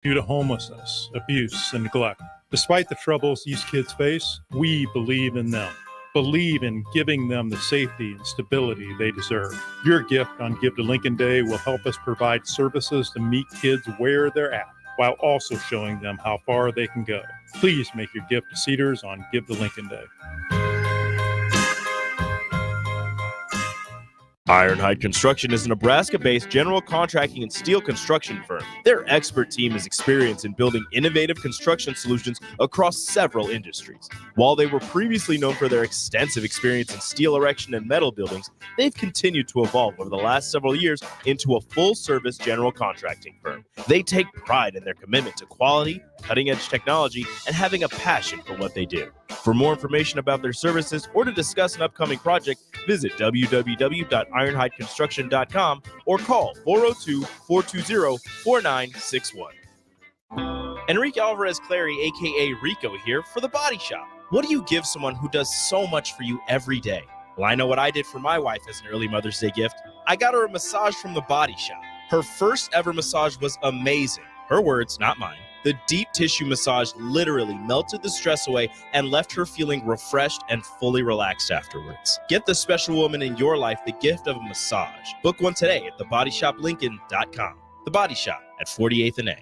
due to homelessness, abuse, and neglect. Despite the troubles these kids face, we believe in them. Believe in giving them the safety and stability they deserve. Your gift on Give to Lincoln Day will help us provide services to meet kids where they're at, while also showing them how far they can go. Please make your gift to Cedars on Give to Lincoln Day. Ironhide Construction is a Nebraska-based general contracting and steel construction firm. Their expert team is experienced in building innovative construction solutions across several industries. While they were previously known for their extensive experience in steel erection and metal buildings, they've continued to evolve over the last several years into a full-service general contracting firm. They take pride in their commitment to quality, cutting-edge technology, and having a passion for what they do. For more information about their services or to discuss an upcoming project, visit www.ironhideconstruction.com or call 402-420-4961. Enrique Alvarez Clary, a.k.a. Rico, here for The Body Shop. What do you give someone who does so much for you every day? Well, I know what I did for my wife as an early Mother's Day gift. I got her a massage from The Body Shop. Her first ever massage was amazing. Her words, not mine. The deep tissue massage literally melted the stress away and left her feeling refreshed and fully relaxed afterwards. Get the special woman in your life the gift of a massage. Book one today at thebodyshoplincoln.com. The Body Shop at 48th and A.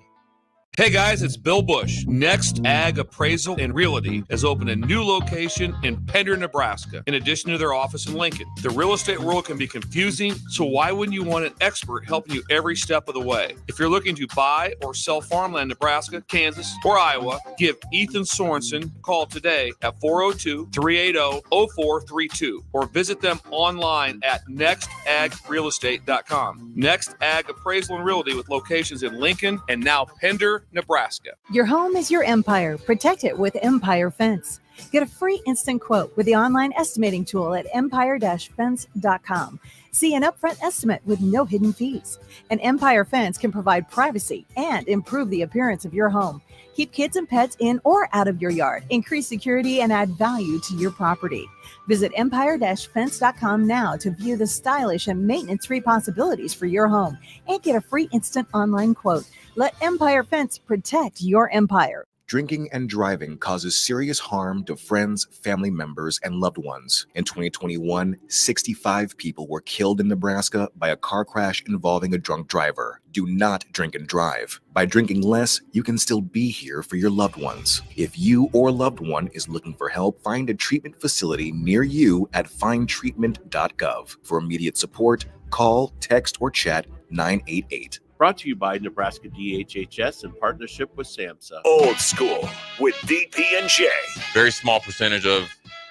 Hey guys, it's Bill Bush. Next Ag Appraisal and Realty has opened a new location in Pender, Nebraska, in addition to their office in Lincoln. The real estate world can be confusing, so why wouldn't you want an expert helping you every step of the way? If you're looking to buy or sell farmland in Nebraska, Kansas, or Iowa, give Ethan Sorensen a call today at 402-380-0432 or visit them online at nextagrealestate.com. Next Ag Appraisal and Realty with locations in Lincoln and now Pender, Nebraska. Your home is your empire. Protect it with Empire Fence. Get a free instant quote with the online estimating tool at empire-fence.com. See an upfront estimate with no hidden fees. An Empire Fence can provide privacy and improve the appearance of your home. Keep kids and pets in or out of your yard. Increase security and add value to your property. Visit empire-fence.com now to view the stylish and maintenance-free possibilities for your home and get a free instant online quote. Let Empire Fence protect your empire. Drinking and driving causes serious harm to friends, family members, and loved ones. In 2021, 65 people were killed in Nebraska by a car crash involving a drunk driver. Do not drink and drive. By drinking less, you can still be here for your loved ones. If you or loved one is looking for help, find a treatment facility near you at findtreatment.gov. For immediate support, call, text, or chat 988. Brought to you by Nebraska DHHS in partnership with SAMHSA. Old School with DP&J. Very small percentage of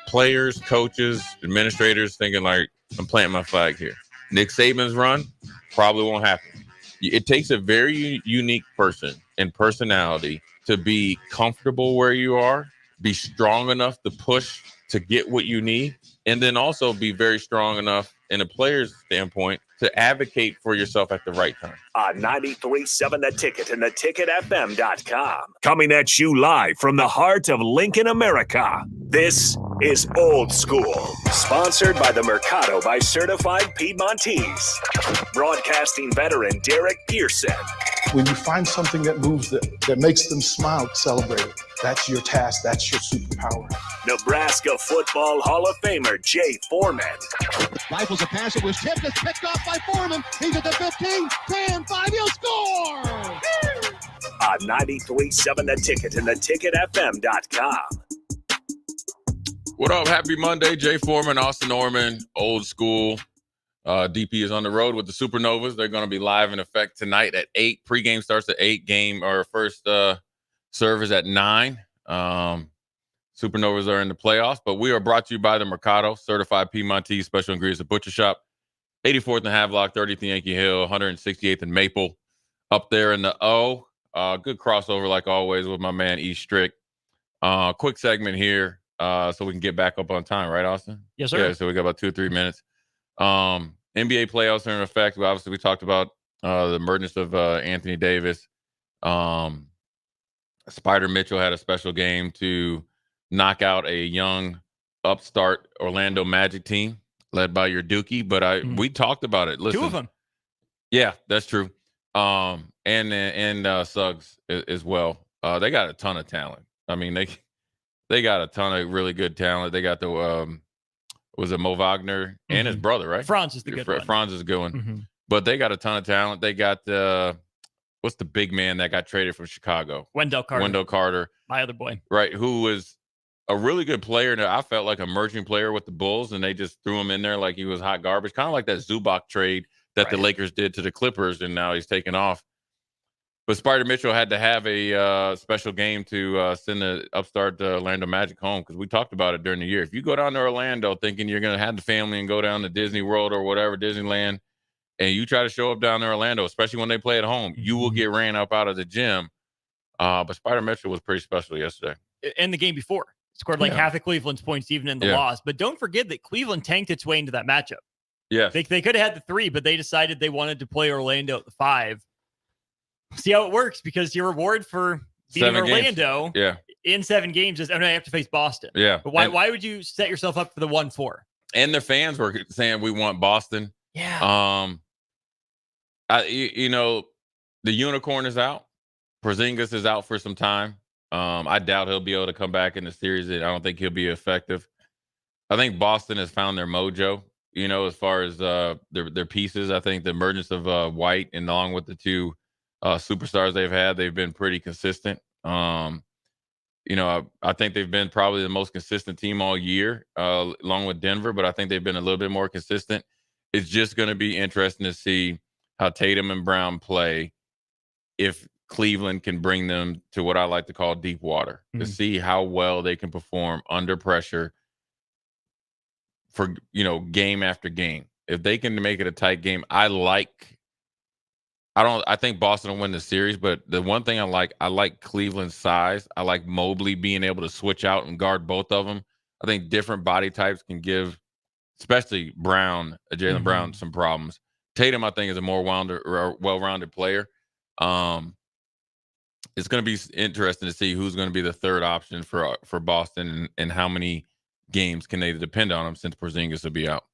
players, coaches, administrators thinking like, I'm planting my flag here. Nick Saban's run probably won't happen. It takes a very unique person and personality to be comfortable where you are, be strong enough to push to get what you need, and then also be very strong enough in a player's standpoint to advocate for yourself at the right time. On 93.7 The Ticket and theticketfm.com. Coming at you live from the heart of Lincoln, America. This is Old School. Sponsored by the Mercado by Certified Piedmontese. Broadcasting veteran Derek Pearson. When you find something that moves them, that makes them smile, celebrate it. That's your task. That's your superpower. Nebraska Football Hall of Famer Jay Foreman. Rifles a pass. It was tipped. It's picked off by Foreman. He's at the 15, 10, 5. He'll score! On 93.7 The Ticket and theticketfm.com. What up? Happy Monday. Jay Foreman, Austin Norman, Old School. DP is on the road with the Supernovas. They're going to be live in effect tonight at 8. Pre-game starts at 8. Game or first service at 9. Supernovas are in the playoffs, but we are brought to you by the Mercado, Certified Piedmontese Special Ingredients at Butcher Shop, 84th and Havelock, 30th and Yankee Hill, 168th and Maple, up there in the O. Good crossover like always with my man E. Strick. Quick segment here so we can get back up on time, right, Austin? Yes, sir. Yeah, so we got about 2 or 3 minutes. NBA playoffs are in effect. Obviously, we talked about the emergence of Anthony Davis. Spider Mitchell had a special game to knock out a young upstart Orlando Magic team led by your Dookie. But we talked about it. Listen, 2 of them. Yeah, that's true. And and Suggs as well. They got a ton of talent. I mean, they got a ton of really good talent. They got the was it Mo Wagner and his brother, right? Franz is the good one. Franz is a good one. But they got a ton of talent. They got what's the big man that got traded from Chicago? Wendell Carter. My other boy. Right, who was a really good player. And I felt like an emerging player with the Bulls, and they just threw him in there like he was hot garbage. Kind of like that Zubac trade that the Lakers did to the Clippers, and now he's taken off. But Spider Mitchell had to have a special game to send the upstart Orlando Magic home, because we talked about it during the year. If you go down to Orlando thinking you're going to have the family and go down to Disney World or whatever, Disneyland, and you try to show up down to Orlando, especially when they play at home, you will get ran up out of the gym. But Spider Mitchell was pretty special yesterday. And the game before. Scored like half of Cleveland's points even in the loss. But don't forget that Cleveland tanked its way into that matchup. Yeah. They could have had the 3, but they decided they wanted to play Orlando at the 5. See how it works, because your reward for beating Orlando in 7 games is, I have to face Boston. Yeah. But why would you set yourself up for the 1-4? And the fans were saying we want Boston. Yeah. The unicorn is out. Porzingis is out for some time. I doubt he'll be able to come back in the series. I don't think he'll be effective. I think Boston has found their mojo, as far as their pieces. I think the emergence of White, and along with the 2 superstars they've had, they've been pretty consistent. I think they've been probably the most consistent team all year, along with Denver, but I think they've been a little bit more consistent. It's just going to be interesting to see how Tatum and Brown play if Cleveland can bring them to what I like to call deep water, to see how well they can perform under pressure for, game after game. If they can make it a tight game, I think Boston will win the series, but the one thing I like Cleveland's size. I like Mobley being able to switch out and guard both of them. I think different body types can give, especially Jaylen Brown, some problems. Tatum, I think, is a more well-rounded player. It's going to be interesting to see who's going to be the third option for Boston, and how many games can they depend on him, since Porzingis will be out.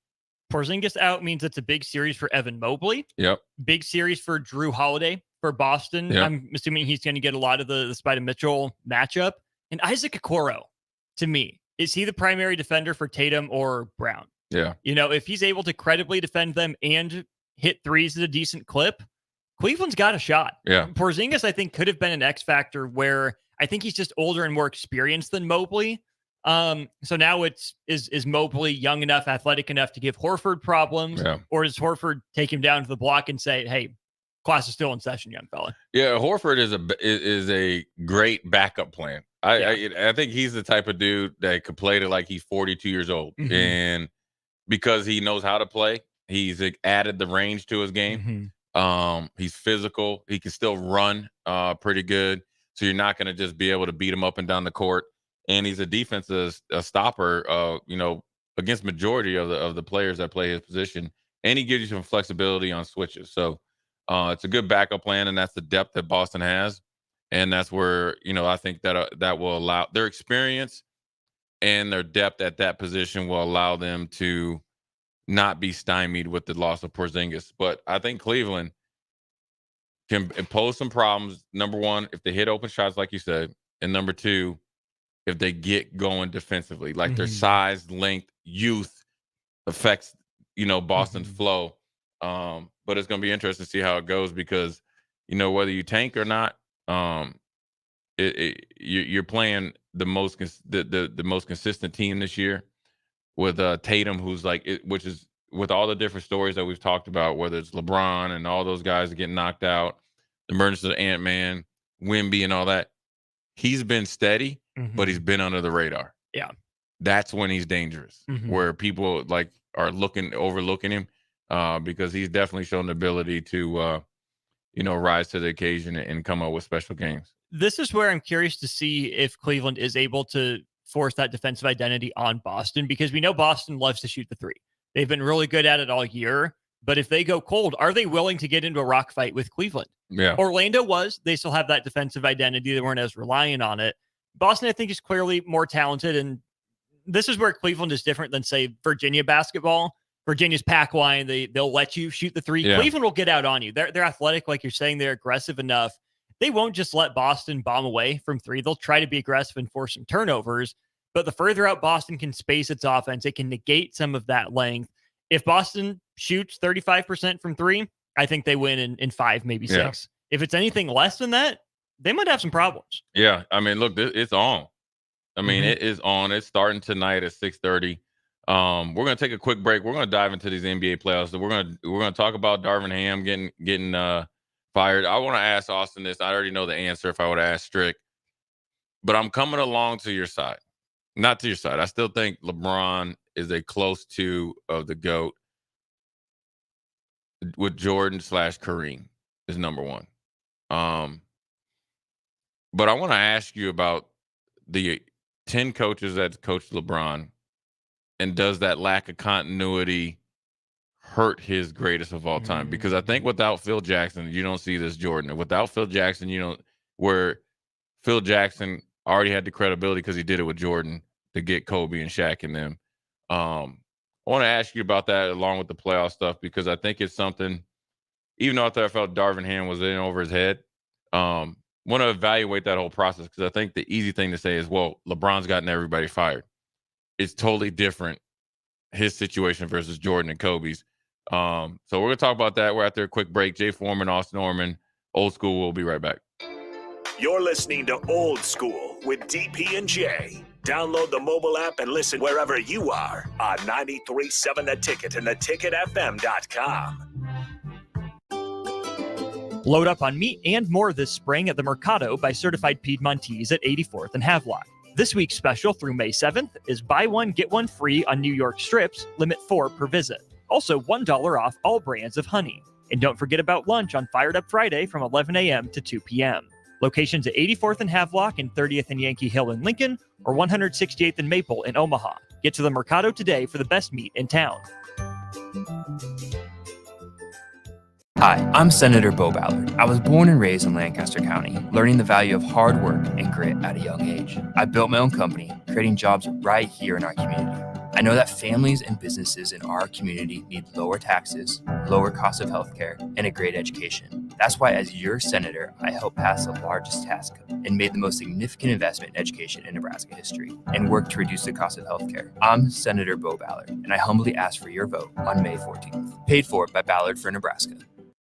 Porzingis out means it's a big series for Evan Mobley. Yep. Big series for Drew Holiday for Boston. Yep. I'm assuming he's going to get a lot of the Spider Mitchell matchup. And Isaac Okoro, to me, is he the primary defender for Tatum or Brown? Yeah. If he's able to credibly defend them and hit threes at a decent clip, Cleveland's got a shot. Yeah. Porzingis, I think, could have been an X factor, where I think he's just older and more experienced than Mobley. So now is Mobley young enough, athletic enough to give Horford problems, or does Horford take him down to the block and say, "Hey, class is still in session, young fella"? Yeah, Horford is a great backup plan. I think he's the type of dude that could play to like he's 42 years old, and because he knows how to play, he's added the range to his game. He's physical. He can still run pretty good. So you're not going to just be able to beat him up and down the court. And he's a defensive stopper, against majority of the players that play his position. And he gives you some flexibility on switches. So it's a good backup plan, and that's the depth that Boston has. And that's where, I think that will allow their experience and their depth at that position will allow them to not be stymied with the loss of Porzingis. But I think Cleveland can pose some problems. Number one, if they hit open shots, like you said, and number two, if they get going defensively, like their size, length, youth affects, Boston's flow. But it's going to be interesting to see how it goes, because, whether you tank or not, you're playing the most consistent team this year with Tatum, who's which is with all the different stories that we've talked about, whether it's LeBron and all those guys getting knocked out, the emergence of Ant-Man, Wemby and all that. He's been steady, but he's been under the radar. Yeah. That's when he's dangerous, where people are overlooking him, because he's definitely shown the ability to, rise to the occasion and come up with special games. This is where I'm curious to see if Cleveland is able to force that defensive identity on Boston, because we know Boston loves to shoot the 3. They've been really good at it all year. But if they go cold, are they willing to get into a rock fight with Cleveland? Yeah. Orlando was. They still have that defensive identity. They weren't as reliant on it. Boston, I think, is clearly more talented. And this is where Cleveland is different than, say, Virginia basketball. Virginia's pack line. They'll let you shoot the three. Yeah. Cleveland will get out on you. They're athletic, like you're saying. They're aggressive enough. They won't just let Boston bomb away from three. They'll try to be aggressive and force some turnovers. But the further out Boston can space its offense, it can negate some of that length. If Boston shoots 35% from three, I think they win in 5, maybe 6. If it's anything less than that, they might have some problems. Yeah, I mean, look, it's on. I mean, it is on. It's starting tonight at 6:30. We're gonna take a quick break. We're gonna dive into these NBA playoffs. So we're gonna talk about Darvin Ham getting fired. I want to ask Austin this. I already know the answer if I would ask Strick, but I'm coming along to your side. Not to your side. I still think LeBron is a close to of the GOAT with Jordan / Kareem is number one. But I want to ask you about the 10 coaches that coached LeBron, and does that lack of continuity hurt his greatest of all time? Because I think without Phil Jackson, you don't see this Jordan. Without Phil Jackson, where Phil Jackson already had the credibility because he did it with Jordan to get Kobe and Shaq and them. I want to ask you about that along with the playoff stuff, because I think it's something, even though I felt Darvin Ham was in over his head, want to evaluate that whole process, because I think the easy thing to say is, well, LeBron's gotten everybody fired. It's totally different, his situation versus Jordan and Kobe's. So we're going to talk about that. We're after a quick break. Jay Foreman, Austin Norman, Old School. We'll be right back. You're listening to Old School with DP and J. Download the mobile app and listen wherever you are on 93.7 The Ticket and theticketfm.com. Load up on meat and more this spring at the Mercado by Certified Piedmontese at 84th and Havelock. This week's special through May 7th is buy one, get one free on New York strips, limit 4 per visit. Also $1 off all brands of honey. And don't forget about lunch on Fired Up Friday from 11 a.m. to 2 p.m. Locations at 84th and Havelock and 30th and Yankee Hill in Lincoln, or 168th and Maple in Omaha. Get to the Mercado today for the best meat in town. Hi, I'm Senator Bo Ballard. I was born and raised in Lancaster County, learning the value of hard work and grit at a young age. I built my own company, creating jobs right here in our community. I know that families and businesses in our community need lower taxes, lower cost of healthcare, and a great education. That's why, as your senator, I helped pass the largest tax cut and made the most significant investment in education in Nebraska history and worked to reduce the cost of healthcare. I'm Senator Bo Ballard, and I humbly ask for your vote on May 14th. Paid for by Ballard for Nebraska.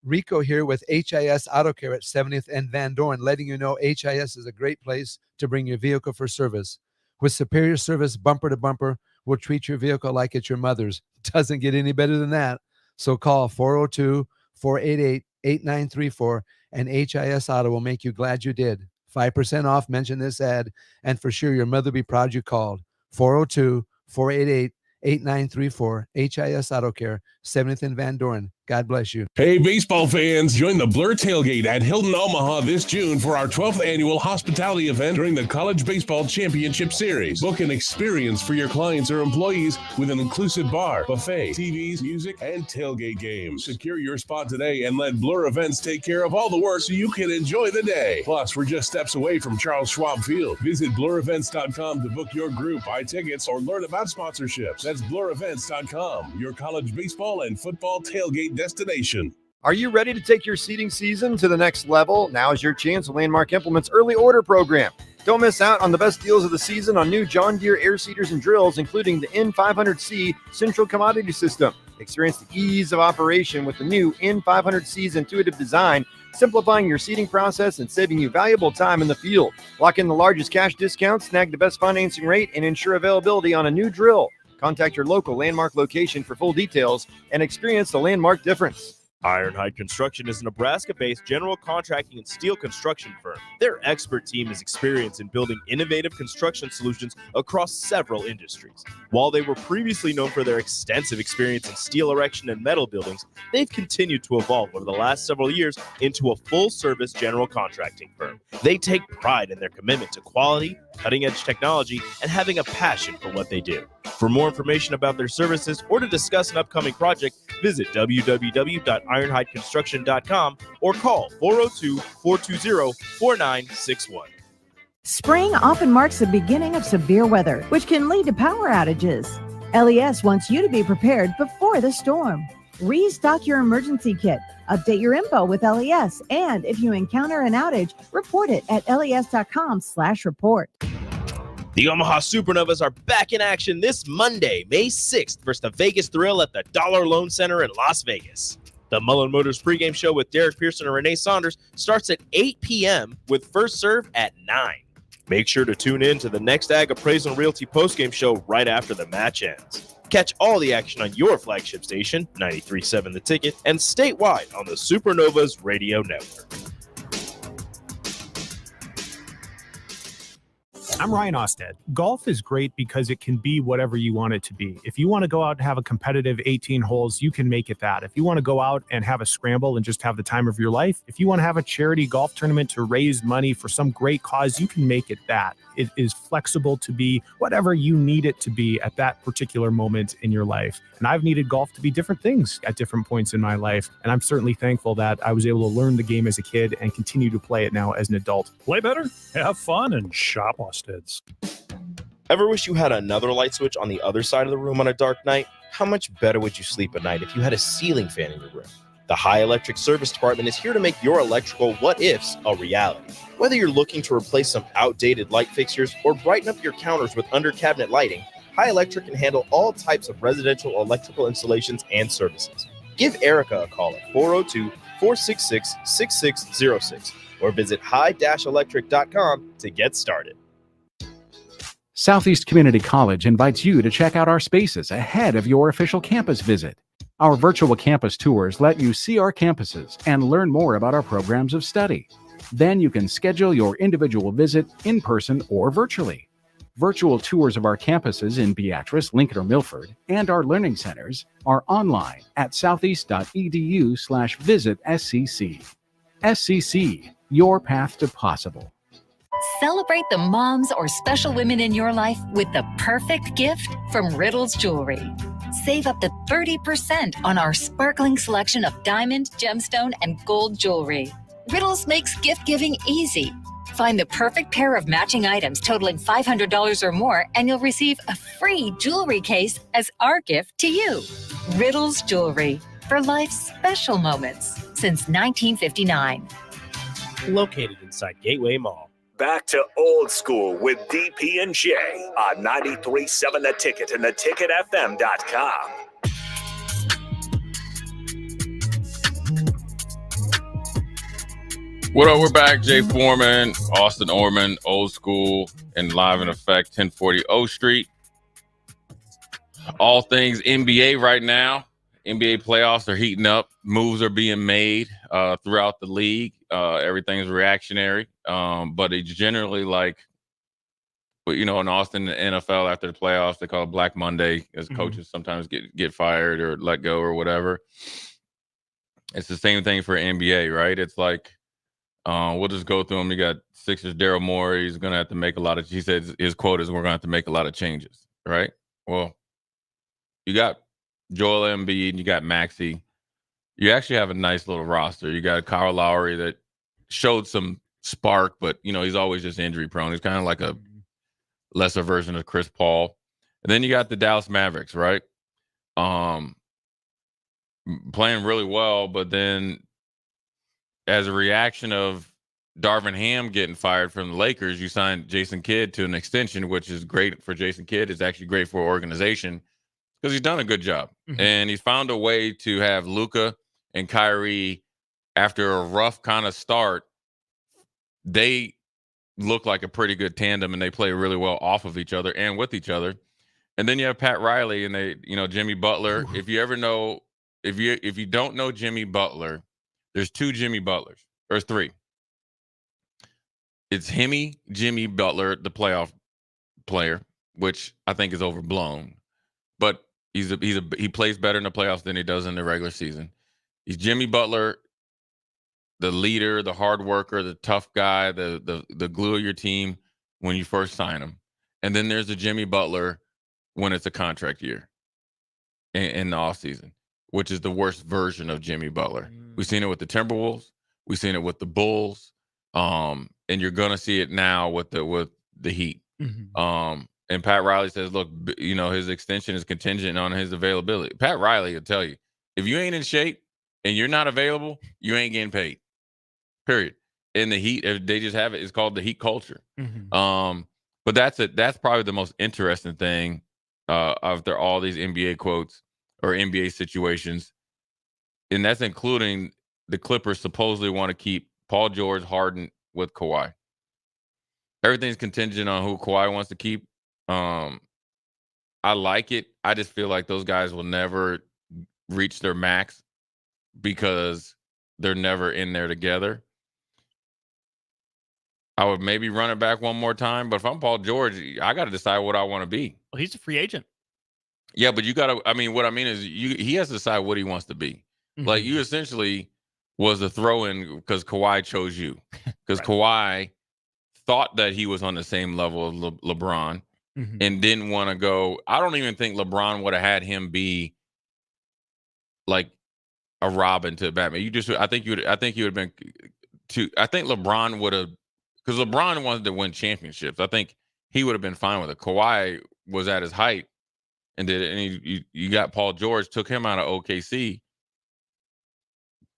Rico here with HIS Auto Care at 70th and Van Dorn, letting you know HIS is a great place to bring your vehicle for service. With superior service bumper to bumper, we'll treat your vehicle like it's your mother's. Doesn't get any better than that. So call 402-488-8934 and HIS Auto will make you glad you did. 5% off, mention this ad, and for sure your mother will be proud you called. 402-488-8934, HIS Auto Care, 70th and Van Dorn. God bless you. Hey, baseball fans, join the Blur Tailgate at Hilton Omaha this June for our 12th annual hospitality event during the College Baseball Championship Series. Book an experience for your clients or employees with an inclusive bar, buffet, TVs, music, and tailgate games. Secure your spot today and let Blur Events take care of all the work so you can enjoy the day. Plus, we're just steps away from Charles Schwab Field. Visit blurevents.com to book your group, buy tickets, or learn about sponsorships. That's blurevents.com, your college baseball and football tailgate destination. Are you ready to take your seating season to the next level? Now is your chance with Landmark Implement's early order program. Don't miss out on the best deals of the season on new John Deere air seeders and drills, including the N500C Central Commodity System. Experience the ease of operation with the new N500C's intuitive design, simplifying your seeding process and saving you valuable time in the field. Lock in the largest cash discount, snag the best financing rate, and ensure availability on a new drill. Contact your local Landmark location for full details and experience the Landmark difference. Ironhide Construction is a Nebraska-based general contracting and steel construction firm. Their expert team is experienced in building innovative construction solutions across several industries. While they were previously known for their extensive experience in steel erection and metal buildings, they've continued to evolve over the last several years into a full-service general contracting firm. They take pride in their commitment to quality, cutting-edge technology, and having a passion for what they do. For more information about their services or to discuss an upcoming project, visit www.ironhideconstruction.com or call 402-420-4961. Spring often marks the beginning of severe weather, which can lead to power outages. LES wants you to be prepared before the storm. Restock your emergency kit, update your info with LES, and if you encounter an outage, report it at les.com/report. The Omaha Supernovas are back in action this Monday, May 6th, versus the Vegas Thrill at the Dollar Loan Center in Las Vegas. The Mullen Motors pregame show with Derek Pearson and Renee Saunders starts at 8 p.m. with first serve at 9. Make sure to tune in to the Next Ag Appraisal and Realty postgame show right after the match ends. Catch all the action on your flagship station, 93.7 The Ticket, and statewide on the Supernovas Radio Network. I'm Ryan Osted. Golf is great because it can be whatever you want it to be. If you want to go out and have a competitive 18 holes, you can make it that. If you want to go out and have a scramble and just have the time of your life, if you want to have a charity golf tournament to raise money for some great cause, you can make it that. It is flexible to be whatever you need it to be at that particular moment in your life. And I've needed golf to be different things at different points in my life. And I'm certainly thankful that I was able to learn the game as a kid and continue to play it now as an adult. Play better, have fun, and shop Osted's. Ever wish you had another light switch on the other side of the room on a dark night? How much better would you sleep at night if you had a ceiling fan in your room? The High Electric Service Department is here to make your electrical what-ifs a reality. Whether you're looking to replace some outdated light fixtures or brighten up your counters with under-cabinet lighting, High Electric can handle all types of residential electrical installations and services. Give Erica a call at 402-466-6606 or visit high-electric.com to get started. Southeast Community College invites you to check out our spaces ahead of your official campus visit. Our virtual campus tours let you see our campuses and learn more about our programs of study. Then you can schedule your individual visit in person or virtually. Virtual tours of our campuses in Beatrice, Lincoln, or Milford, and our learning centers are online at southeast.edu/visit SCC. SCC, your path to possible. Celebrate the moms or special women in your life with the perfect gift from Riddle's Jewelry. Save up to 30% on our sparkling selection of diamond, gemstone, and gold jewelry. Riddle's makes gift giving easy. Find the perfect pair of matching items totaling $500 or more, and you'll receive a free jewelry case as our gift to you. Riddle's Jewelry, for life's special moments since 1959. Located inside Gateway Mall. Back to old school with DP and J on 93.7 The Ticket and theticketfm.com. What up? We're back. Jay Foreman, Austin Orman, old school and live in effect, 1040 O Street. All things NBA right now. NBA playoffs are heating up. Moves are being made throughout the league. Everything's reactionary. But it's generally like, in Austin, the NFL after the playoffs, they call it Black Monday, as coaches sometimes get fired or let go or whatever. It's the same thing for NBA, right? It's like, we'll just go through them. You got Sixers, Daryl Morey. He's going to have to make he said his quote is, we're going to have to make a lot of changes, right? Well, you got Joel Embiid, you got Maxey. You actually have a nice little roster. You got Kyle Lowry that showed some spark, but he's always just injury prone. He's kind of like a lesser version of Chris Paul. And then you got the Dallas Mavericks, right? Playing really well, but then as a reaction of Darvin Ham getting fired from the Lakers, you signed Jason Kidd to an extension, which is great for Jason Kidd. It's actually great for organization because he's done a good job. And he's found a way to have Luka and Kyrie, after a rough kind of start, they look like a pretty good tandem and they play really well off of each other and with each other. And then you have Pat Riley and Jimmy Butler. If you don't know Jimmy Butler, there's two Jimmy Butlers. There's three. It's Jimmy Butler, the playoff player, which I think is overblown. But he plays better in the playoffs than he does in the regular season. He's Jimmy Butler, the leader, the hard worker, the tough guy, the glue of your team when you first sign him. And then there's the Jimmy Butler when it's a contract year in the offseason, which is the worst version of Jimmy Butler. We've seen it with the Timberwolves. We've seen it with the Bulls. And you're going to see it now with the Heat. And And Pat Riley says, look, his extension is contingent on his availability. Pat Riley will tell you, if you ain't in shape and you're not available, you ain't getting paid. Period. In the Heat, they just have it. It's called the Heat culture. Mm-hmm. But that's probably the most interesting thing after all these NBA quotes or NBA situations. And that's including the Clippers supposedly want to keep Paul George, Harden with Kawhi. Everything's contingent on who Kawhi wants to keep. I like it. I just feel like those guys will never reach their max because they're never in there together. I would maybe run it back one more time, but if I'm Paul George, I got to decide what I want to be. Well, he's a free agent. Yeah, but you got to. I mean, what I mean is, he has to decide what he wants to be. Mm-hmm. Like, you essentially was a throw-in because Kawhi chose you, because Kawhi thought that he was on the same level as LeBron. Mm-hmm. And didn't want to go. I don't even think LeBron would have had him be like a Robin to Batman. I think you would have been I think LeBron would have, because LeBron wanted to win championships. I think he would have been fine with it. Kawhi was at his height and did it. And you got Paul George, took him out of OKC.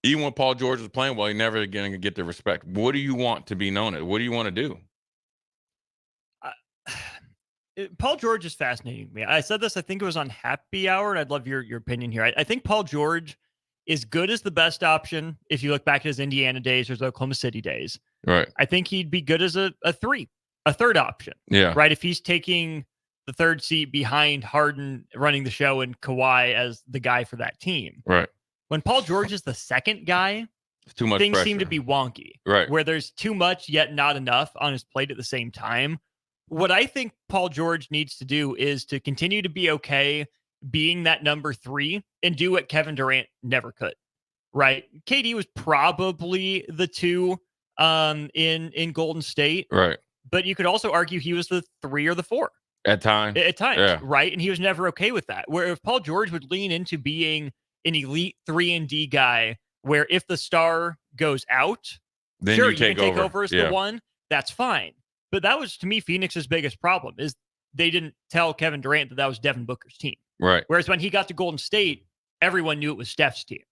Even when Paul George was playing well, he never going to get the respect. What do you want to be known as? What do you want to do? Paul George is fascinating to me. I said this, I think it was on Happy Hour, and I'd love your opinion here. I think Paul George is good as the best option if you look back at his Indiana days or his Oklahoma City days. Right. I think he'd be good as a third option. Yeah. Right. If he's taking the third seat behind Harden running the show and Kawhi as the guy for that team. Right. When Paul George is the second guy, it's too much things pressure. seem to be wonky. Right. Where there's too much yet not enough on his plate at the same time. What I think Paul George needs to do is to continue to be okay being that number 3 and do what Kevin Durant never could, right? KD was probably the 2 in Golden State, right? But you could also argue he was the 3 or the 4 at times, yeah. Right? And he was never okay with that. Where if Paul George would lean into being an elite 3-and-D guy, where if the star goes out, then sure, you can take over as the 1, that's fine. But that was, to me, Phoenix's biggest problem is they didn't tell Kevin Durant that was Devin Booker's team. Right. Whereas when he got to Golden State, everyone knew it was Steph's team.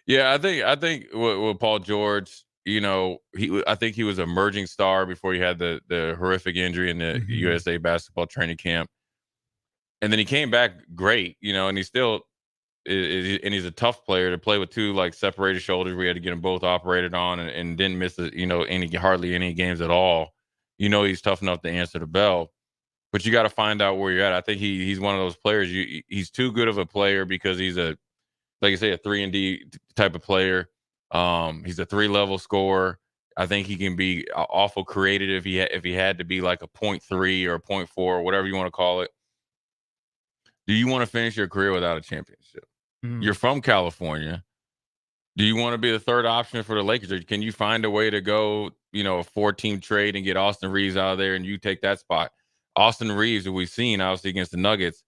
Yeah, I think with Paul George, I think he was an emerging star before he had the horrific injury in the USA basketball training camp. And then he came back great, and he still and he's a tough player to play with 2 like separated shoulders. We had to get them both operated on and didn't miss hardly any games at all. He's tough enough to answer the bell, but you got to find out where you're at. I think he's one of those players. He's too good of a player because he's like I say, a 3-and-D type of player. He's a 3-level scorer. I think he can be awful creative if he had to be like a 0.3 or a 0.4 or whatever you want to call it. Do you want to finish your career without a championship? Mm-hmm. You're from California. Do you want to be the third option for the Lakers? Or can you find a way to go, a 4-team trade and get Austin Reeves out of there and you take that spot? Austin Reeves, who we've seen, obviously, against the Nuggets,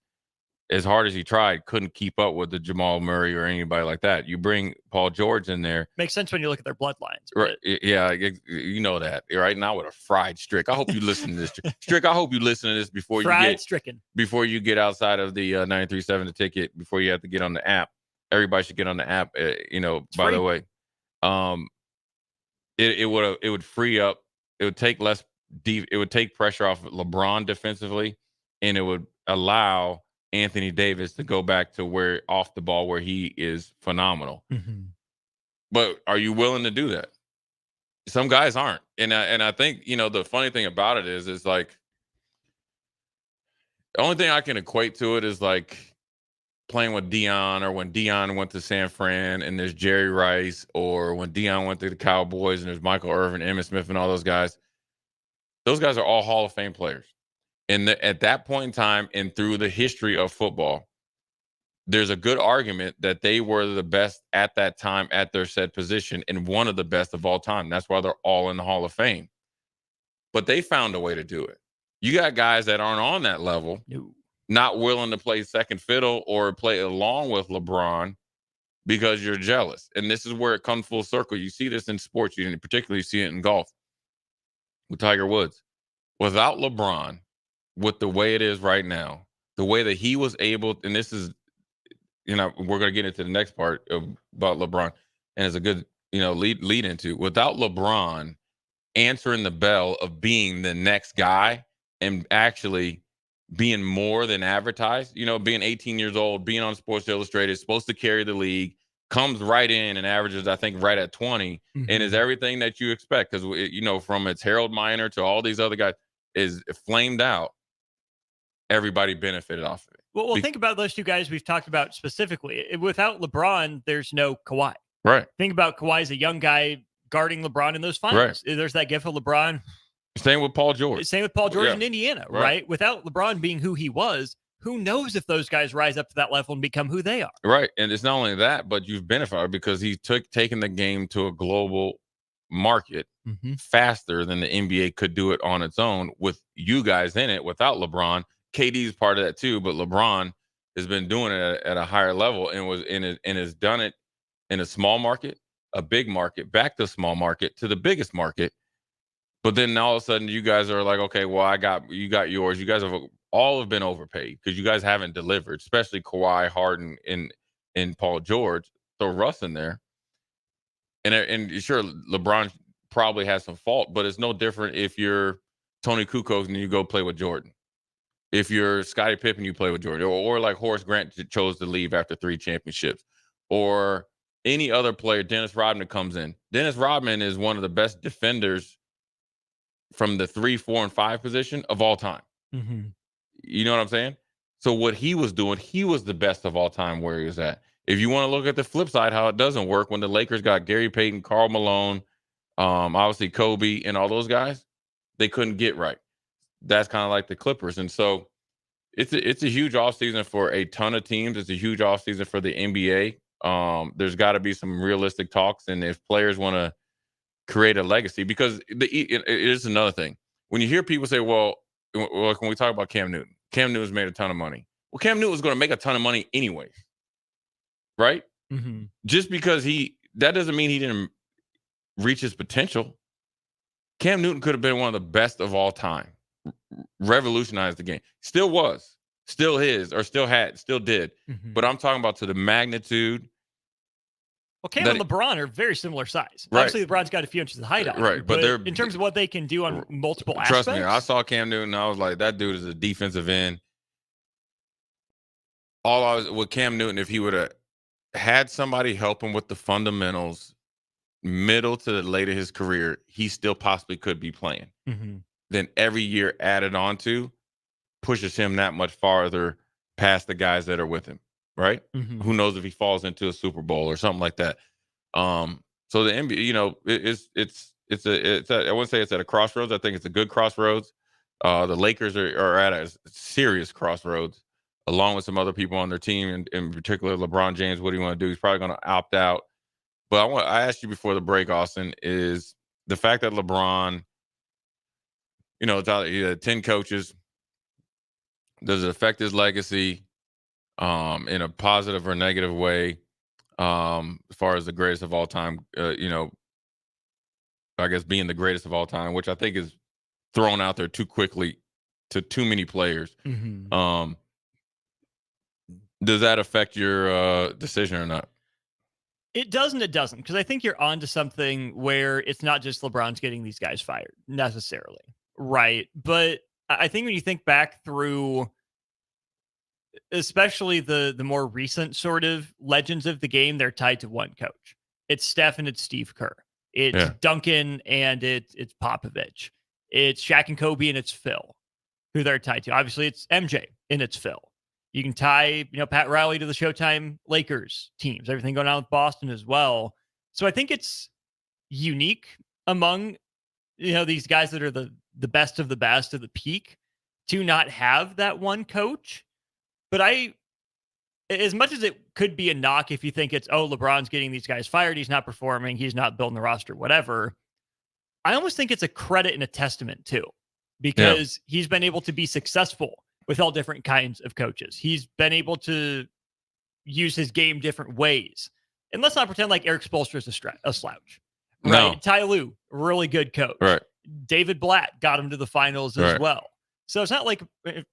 as hard as he tried, couldn't keep up with the Jamal Murray or anybody like that. You bring Paul George in there. Makes sense when you look at their bloodlines. Right? Yeah, you know that. Right now with a fried Strick. I hope you listen to this. Strick, I hope you listen to this before before you get outside of the 937 the ticket, before you have to get on the app. Everybody should get on the app. By the way, it would free up. It would take less deep. It would take pressure off LeBron defensively, and it would allow Anthony Davis to go back to where off the ball where he is phenomenal. Mm-hmm. But are you willing to do that? Some guys aren't, and I think the funny thing about it is like the only thing I can equate to it is like playing with Deion, or when Deion went to San Fran and there's Jerry Rice, or when Deion went to the Cowboys and there's Michael Irvin, Emmitt Smith, and all those guys. Those guys are all Hall of Fame players. And at that point in time and through the history of football, there's a good argument that they were the best at that time at their said position and one of the best of all time. That's why they're all in the Hall of Fame. But they found a way to do it. You got guys that aren't on that level, not willing to play second fiddle or play along with LeBron because you're jealous. And this is where it comes full circle. You see this in sports. You particularly see it in golf with Tiger Woods. Without LeBron, with the way it is right now, the way that he was able, and this is, we're going to get into the next part about LeBron, and it's a good, lead into, without LeBron answering the bell of being the next guy and actually being more than advertised, being 18 years old, being on Sports Illustrated, supposed to carry the league, comes right in and averages, I think, right at 20, and is everything that you expect. Because, from its Harold Miner to all these other guys, is flamed out. Everybody benefited off of it. Well, think about those two guys we've talked about specifically. Without LeBron, there's no Kawhi. Right. Think about Kawhi as a young guy guarding LeBron in those finals. Right. There's that gif of LeBron. Same with Paul George. In Indiana, right? Without LeBron being who he was, who knows if those guys rise up to that level and become who they are. Right. And it's not only that, but you've benefited because he's taken the game to a global market faster than the NBA could do it on its own with you guys in it. Without LeBron, KD's part of that too, but LeBron has been doing it at a higher level and has done it in a small market, a big market, back to a small market, to the biggest market. But then all of a sudden you guys are like, okay, well, you got yours. You guys have all been overpaid because you guys haven't delivered, especially Kawhi, Harden, and Paul George. Throw Russ in there. And sure, LeBron probably has some fault, but it's no different if you're Tony Kukoc and you go play with Jordan. If you're Scottie Pippen, you play with Jordan. Or like Horace Grant chose to leave after 3 championships. Or any other player, Dennis Rodman comes in. Dennis Rodman is one of the best defenders from the 3, 4, and 5 position of all time. You know what I'm saying? So what he was doing, he was the best of all time where he was at. If you want to look at the flip side, how it doesn't work, when the Lakers got Gary Payton, Karl Malone, obviously Kobe, and all those guys, they couldn't get right. That's kind of like the Clippers. And so it's a huge offseason for a ton of teams. It's a huge offseason for the NBA. There's got to be some realistic talks. And if players want to create a legacy, because it is another thing. When you hear people say, well, like when we talk about Cam Newton's made a ton of money. Well, Cam Newton was going to make a ton of money anyways. Right? Just because that doesn't mean he didn't reach his potential. Cam Newton could have been one of the best of all time. Revolutionized the game. Still was. Still is. Or still did. But I'm talking about to the magnitude. Well, Cam and LeBron are very similar size. Right. Obviously, LeBron's got a few inches of height on right. him, But they're in terms of what they can do on multiple aspects. Trust me, I saw Cam Newton and I was like, that dude is a defensive end. With Cam Newton, if he would have had somebody help him with the fundamentals, middle to the late of his career, he still possibly could be playing. Then every year added on to pushes him that much farther past the guys that are with him, right? Who knows if he falls into a Super Bowl or something like that. So the NBA, I wouldn't say it's at a crossroads. I think it's a good crossroads. The Lakers are at a serious crossroads, along with some other people on their team, and in particular LeBron James. What do you want to do? He's probably going to opt out. But I asked you before the break, Austin, is the fact that LeBron, it's 10 coaches. Does it affect his legacy in a positive or negative way? As far as the greatest of all time, I guess being the greatest of all time, which I think is thrown out there too quickly to too many players. Does that affect your decision or not? It does and it doesn't, because I think you're onto something where it's not just LeBron's getting these guys fired necessarily, right? But I think when you think back through, especially the more recent sort of legends of the game, they're tied to one coach. It's Steph and it's Steve Kerr. It's Duncan and it's Popovich. It's Shaq and Kobe and it's Phil, who they're tied to. Obviously, it's MJ and it's Phil. You can tie, Pat Riley to the Showtime Lakers teams, everything going on with Boston as well. So I think it's unique among, these guys that are the best of the best of the peak to not have that one coach. But as much as it could be a knock if you think it's, LeBron's getting these guys fired, he's not performing, he's not building the roster, whatever. I almost think it's a credit and a testament too, because he's been able to be successful with all different kinds of coaches. He's been able to use his game different ways. And let's not pretend like Eric Spoelstra is a slouch. Right? No. Ty Lue, really good coach. Right. David Blatt got him to the finals as well. So it's not like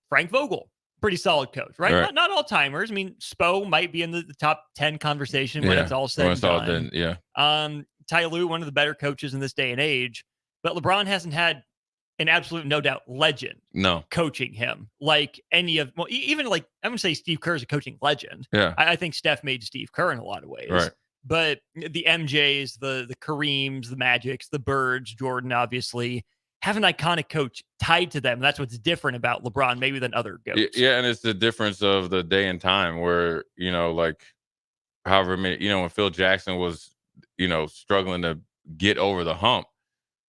Frank Vogel, pretty solid coach, right? Right. Not all timers. I mean, Spo might be in the top 10 conversation when it's all said and done. Ty Lue, one of the better coaches in this day and age, but LeBron hasn't had an absolute, no doubt, legend coaching him like any of, well, even like, I'm going to say Steve Kerr is a coaching legend. Yeah. I think Steph made Steve Kerr in a lot of ways. Right. But the MJs, the Kareems, the Magics, the Birds, Jordan, obviously, have an iconic coach tied to them. That's what's different about LeBron, maybe than other GOATs. Yeah, and it's the difference of the day and time where, like however many, when Phil Jackson was, struggling to get over the hump,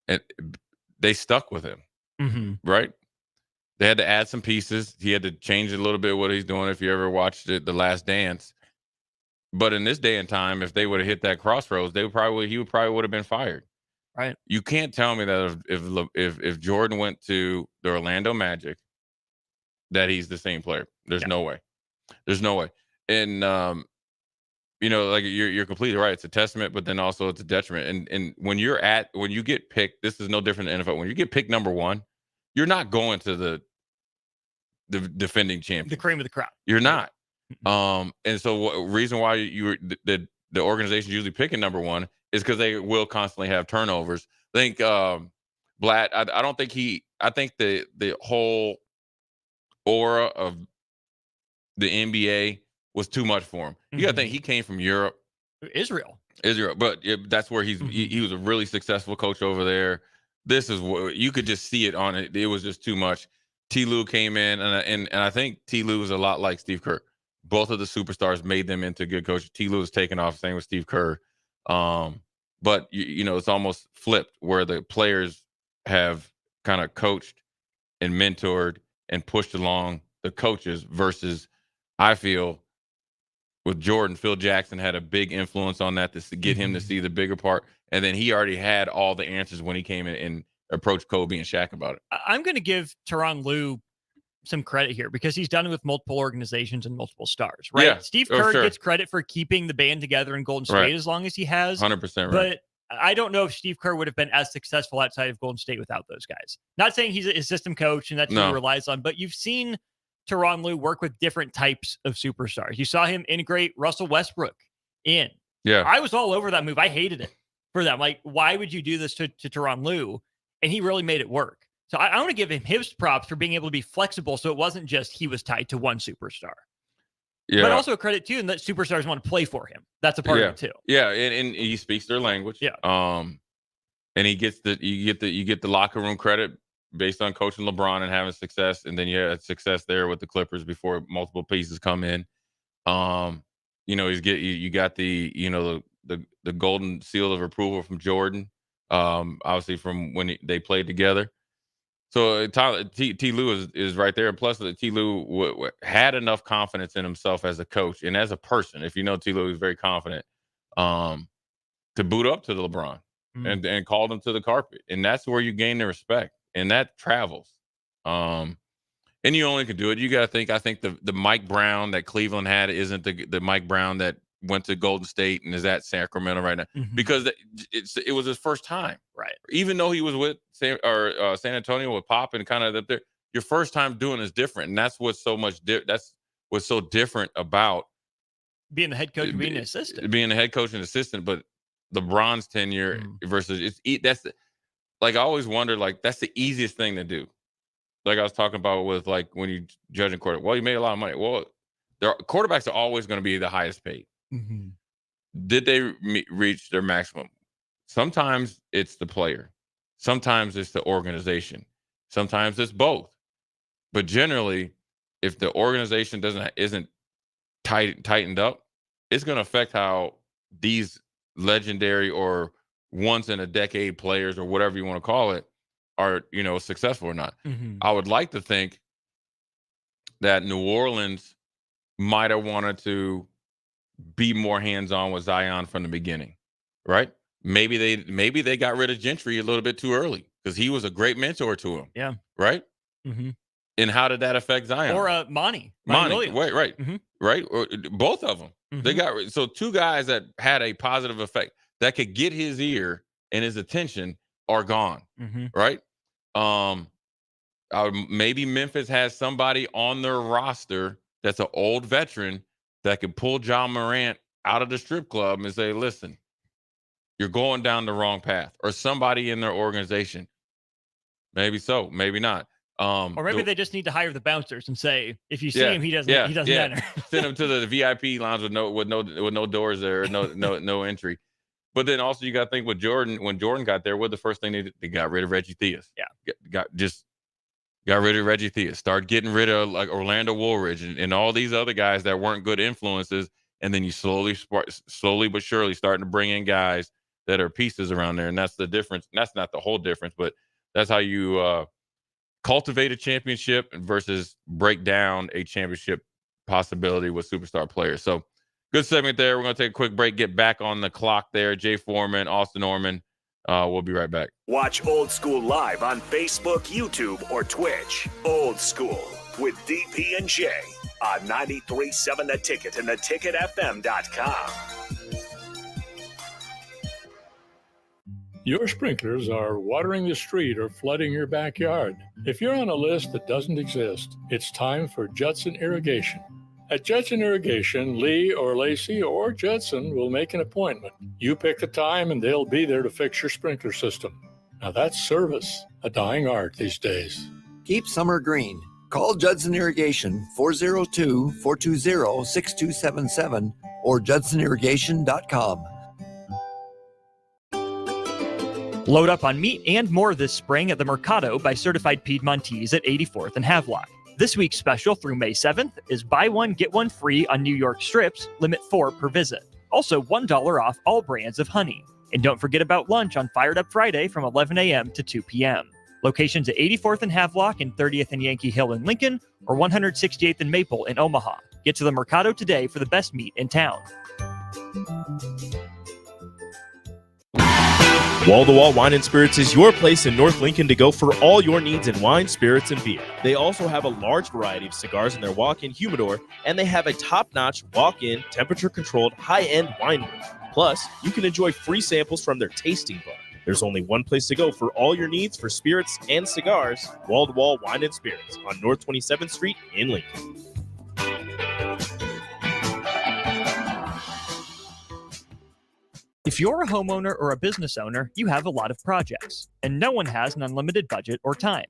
and they stuck with him, right? They had to add some pieces. He had to change a little bit what he's doing. If you ever watched it, The Last Dance. But in this day and time, if they would have hit that crossroads, he would probably have been fired. Right. You can't tell me that if Jordan went to the Orlando Magic, that he's the same player. There's no way. There's no way. And like you're completely right. It's a testament, but then also it's a detriment. And when you get picked, this is no different than NFL. When you get picked number 1, you're not going to the defending champion, the cream of the crop. You're not. And so reason why the organization usually picking number 1 is because they will constantly have turnovers. I think Blatt, I don't think I think the whole aura of the NBA was too much for him. You got to think he came from Europe. Israel, but that's where he was a really successful coach over there. This is what you could just see it on it. It was just too much. T. Lue came in, and I think T. Lue is a lot like Steve Kerr. Both of the superstars made them into good coaches. T. Lue is taken off, same with Steve Kerr. But it's almost flipped where the players have kind of coached and mentored and pushed along the coaches versus, I feel, with Jordan, Phil Jackson had a big influence on that to get him to see the bigger part. And then he already had all the answers when he came in and approached Kobe and Shaq about it. I'm going to give Tyronn Lue some credit here because he's done it with multiple organizations and multiple stars, right? Yeah, Steve Kerr gets credit for keeping the band together in Golden State as long as he has. 100% right. But I don't know if Steve Kerr would have been as successful outside of Golden State without those guys. Not saying he's a system coach and that's what he relies on, but you've seen Tyronn Lue work with different types of superstars. You saw him integrate Russell Westbrook in. Yeah. I was all over that move. I hated it for them. Like, why would you do this to Tyronn Lue? And he really made it work. So I want to give him his props for being able to be flexible. So it wasn't just he was tied to one superstar. Yeah. But also credit too, and that superstars want to play for him. That's a part of it too. Yeah, and he speaks their language. Yeah. And you get the locker room credit based on coaching LeBron and having success, and then you had success there with the Clippers before multiple pieces come in. You got the the golden seal of approval from Jordan. Obviously from when they played together. So T. Lue is right there. And plus, T. Lue had enough confidence in himself as a coach and as a person. If you know T. Lue, is very confident to boot up to the LeBron and called him to the carpet. And that's where you gain the respect. And that travels. And you only can do it. You got to think. I think the Mike Brown that Cleveland had isn't the Mike Brown that went to Golden State and is at Sacramento right now because it was his first time. Right. Even though he was with San Antonio with Pop and kind of up there, your first time doing is different, and that's what's so much. That's what's so different about being the head coach and being an assistant. Being the head coach and assistant, but LeBron's tenure versus that's like I always wonder, like that's the easiest thing to do. Like I was talking about with like when you judging quarterback. Well, you made a lot of money. Well, quarterbacks are always going to be the highest paid. Did they reach their maximum? Sometimes it's the player. Sometimes it's the organization. Sometimes it's both. But generally, if the organization isn't tightened up, it's going to affect how these legendary or once in a decade players or whatever you want to call it are, successful or not. I would like to think that New Orleans might have wanted to be more hands-on with Zion from the beginning, right? Maybe they got rid of Gentry a little bit too early because he was a great mentor to him. Yeah. Right? And how did that affect Zion? Or Monty. Right. Right? Or both of them. They got so two guys that had a positive effect that could get his ear and his attention are gone. Right? Maybe Memphis has somebody on their roster that's an old veteran that could pull John Morant out of the strip club and say, listen, you're going down the wrong path. Or somebody in their organization. Maybe so, maybe not. Or maybe they just need to hire the bouncers and say, if you see him, he doesn't enter. Send him to the VIP lounge with no doors there, no entry. But then also you got to think with Jordan. When Jordan got there, what the first thing they got rid of Reggie Theus. Yeah, got rid of Reggie Theus. Start getting rid of like Orlando Woolridge and all these other guys that weren't good influences. And then you slowly but surely starting to bring in guys that are pieces around there. And that's the difference. And that's not the whole difference, but that's how you cultivate a championship versus break down a championship possibility with superstar players. So good segment there. We're going to take a quick break, get back on the clock there. Jay Foreman, Austin Norman. We'll be right back. Watch Old School live on Facebook, YouTube, or Twitch. Old School with DP and J on 93.7 The Ticket and theticketfm.com. Your sprinklers are watering the street or flooding your backyard. If you're on a list that doesn't exist, it's time for Judson Irrigation. At Judson Irrigation, Lee or Lacey or Judson will make an appointment. You pick the time and they'll be there to fix your sprinkler system. Now that's service, a dying art these days. Keep summer green. Call Judson Irrigation 402-420-6277 or judsonirrigation.com. Load up on meat and more this spring at the Mercado by Certified Piedmontese at 84th and Havelock. This week's special through May 7th is buy one, get one free on New York strips, limit 4 per visit. Also $1 off all brands of honey. And don't forget about lunch on Fired Up Friday from 11 a.m. to 2 p.m. Locations at 84th and Havelock and 30th and Yankee Hill in Lincoln or 168th and Maple in Omaha. Get to the Mercado today for the best meat in town. Wall to Wall Wine and Spirits is your place in North Lincoln to go for all your needs in wine, spirits, and beer. They also have a large variety of cigars in their walk-in humidor, and they have a top-notch walk-in, temperature-controlled, high-end wine room. Plus, you can enjoy free samples from their tasting bar. There's only one place to go for all your needs for spirits and cigars. Wall to Wall Wine and Spirits on North 27th Street in Lincoln. If you're a homeowner or a business owner, you have a lot of projects, and no one has an unlimited budget or time.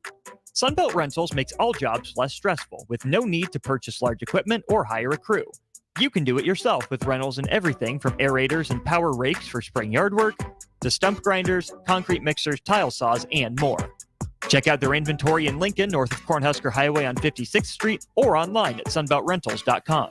Sunbelt Rentals makes all jobs less stressful with no need to purchase large equipment or hire a crew. You can do it yourself with rentals and everything from aerators and power rakes for spring yard work to stump grinders, concrete mixers, tile saws, and more. Check out their inventory in Lincoln, north of Cornhusker Highway on 56th Street, or online at sunbeltrentals.com.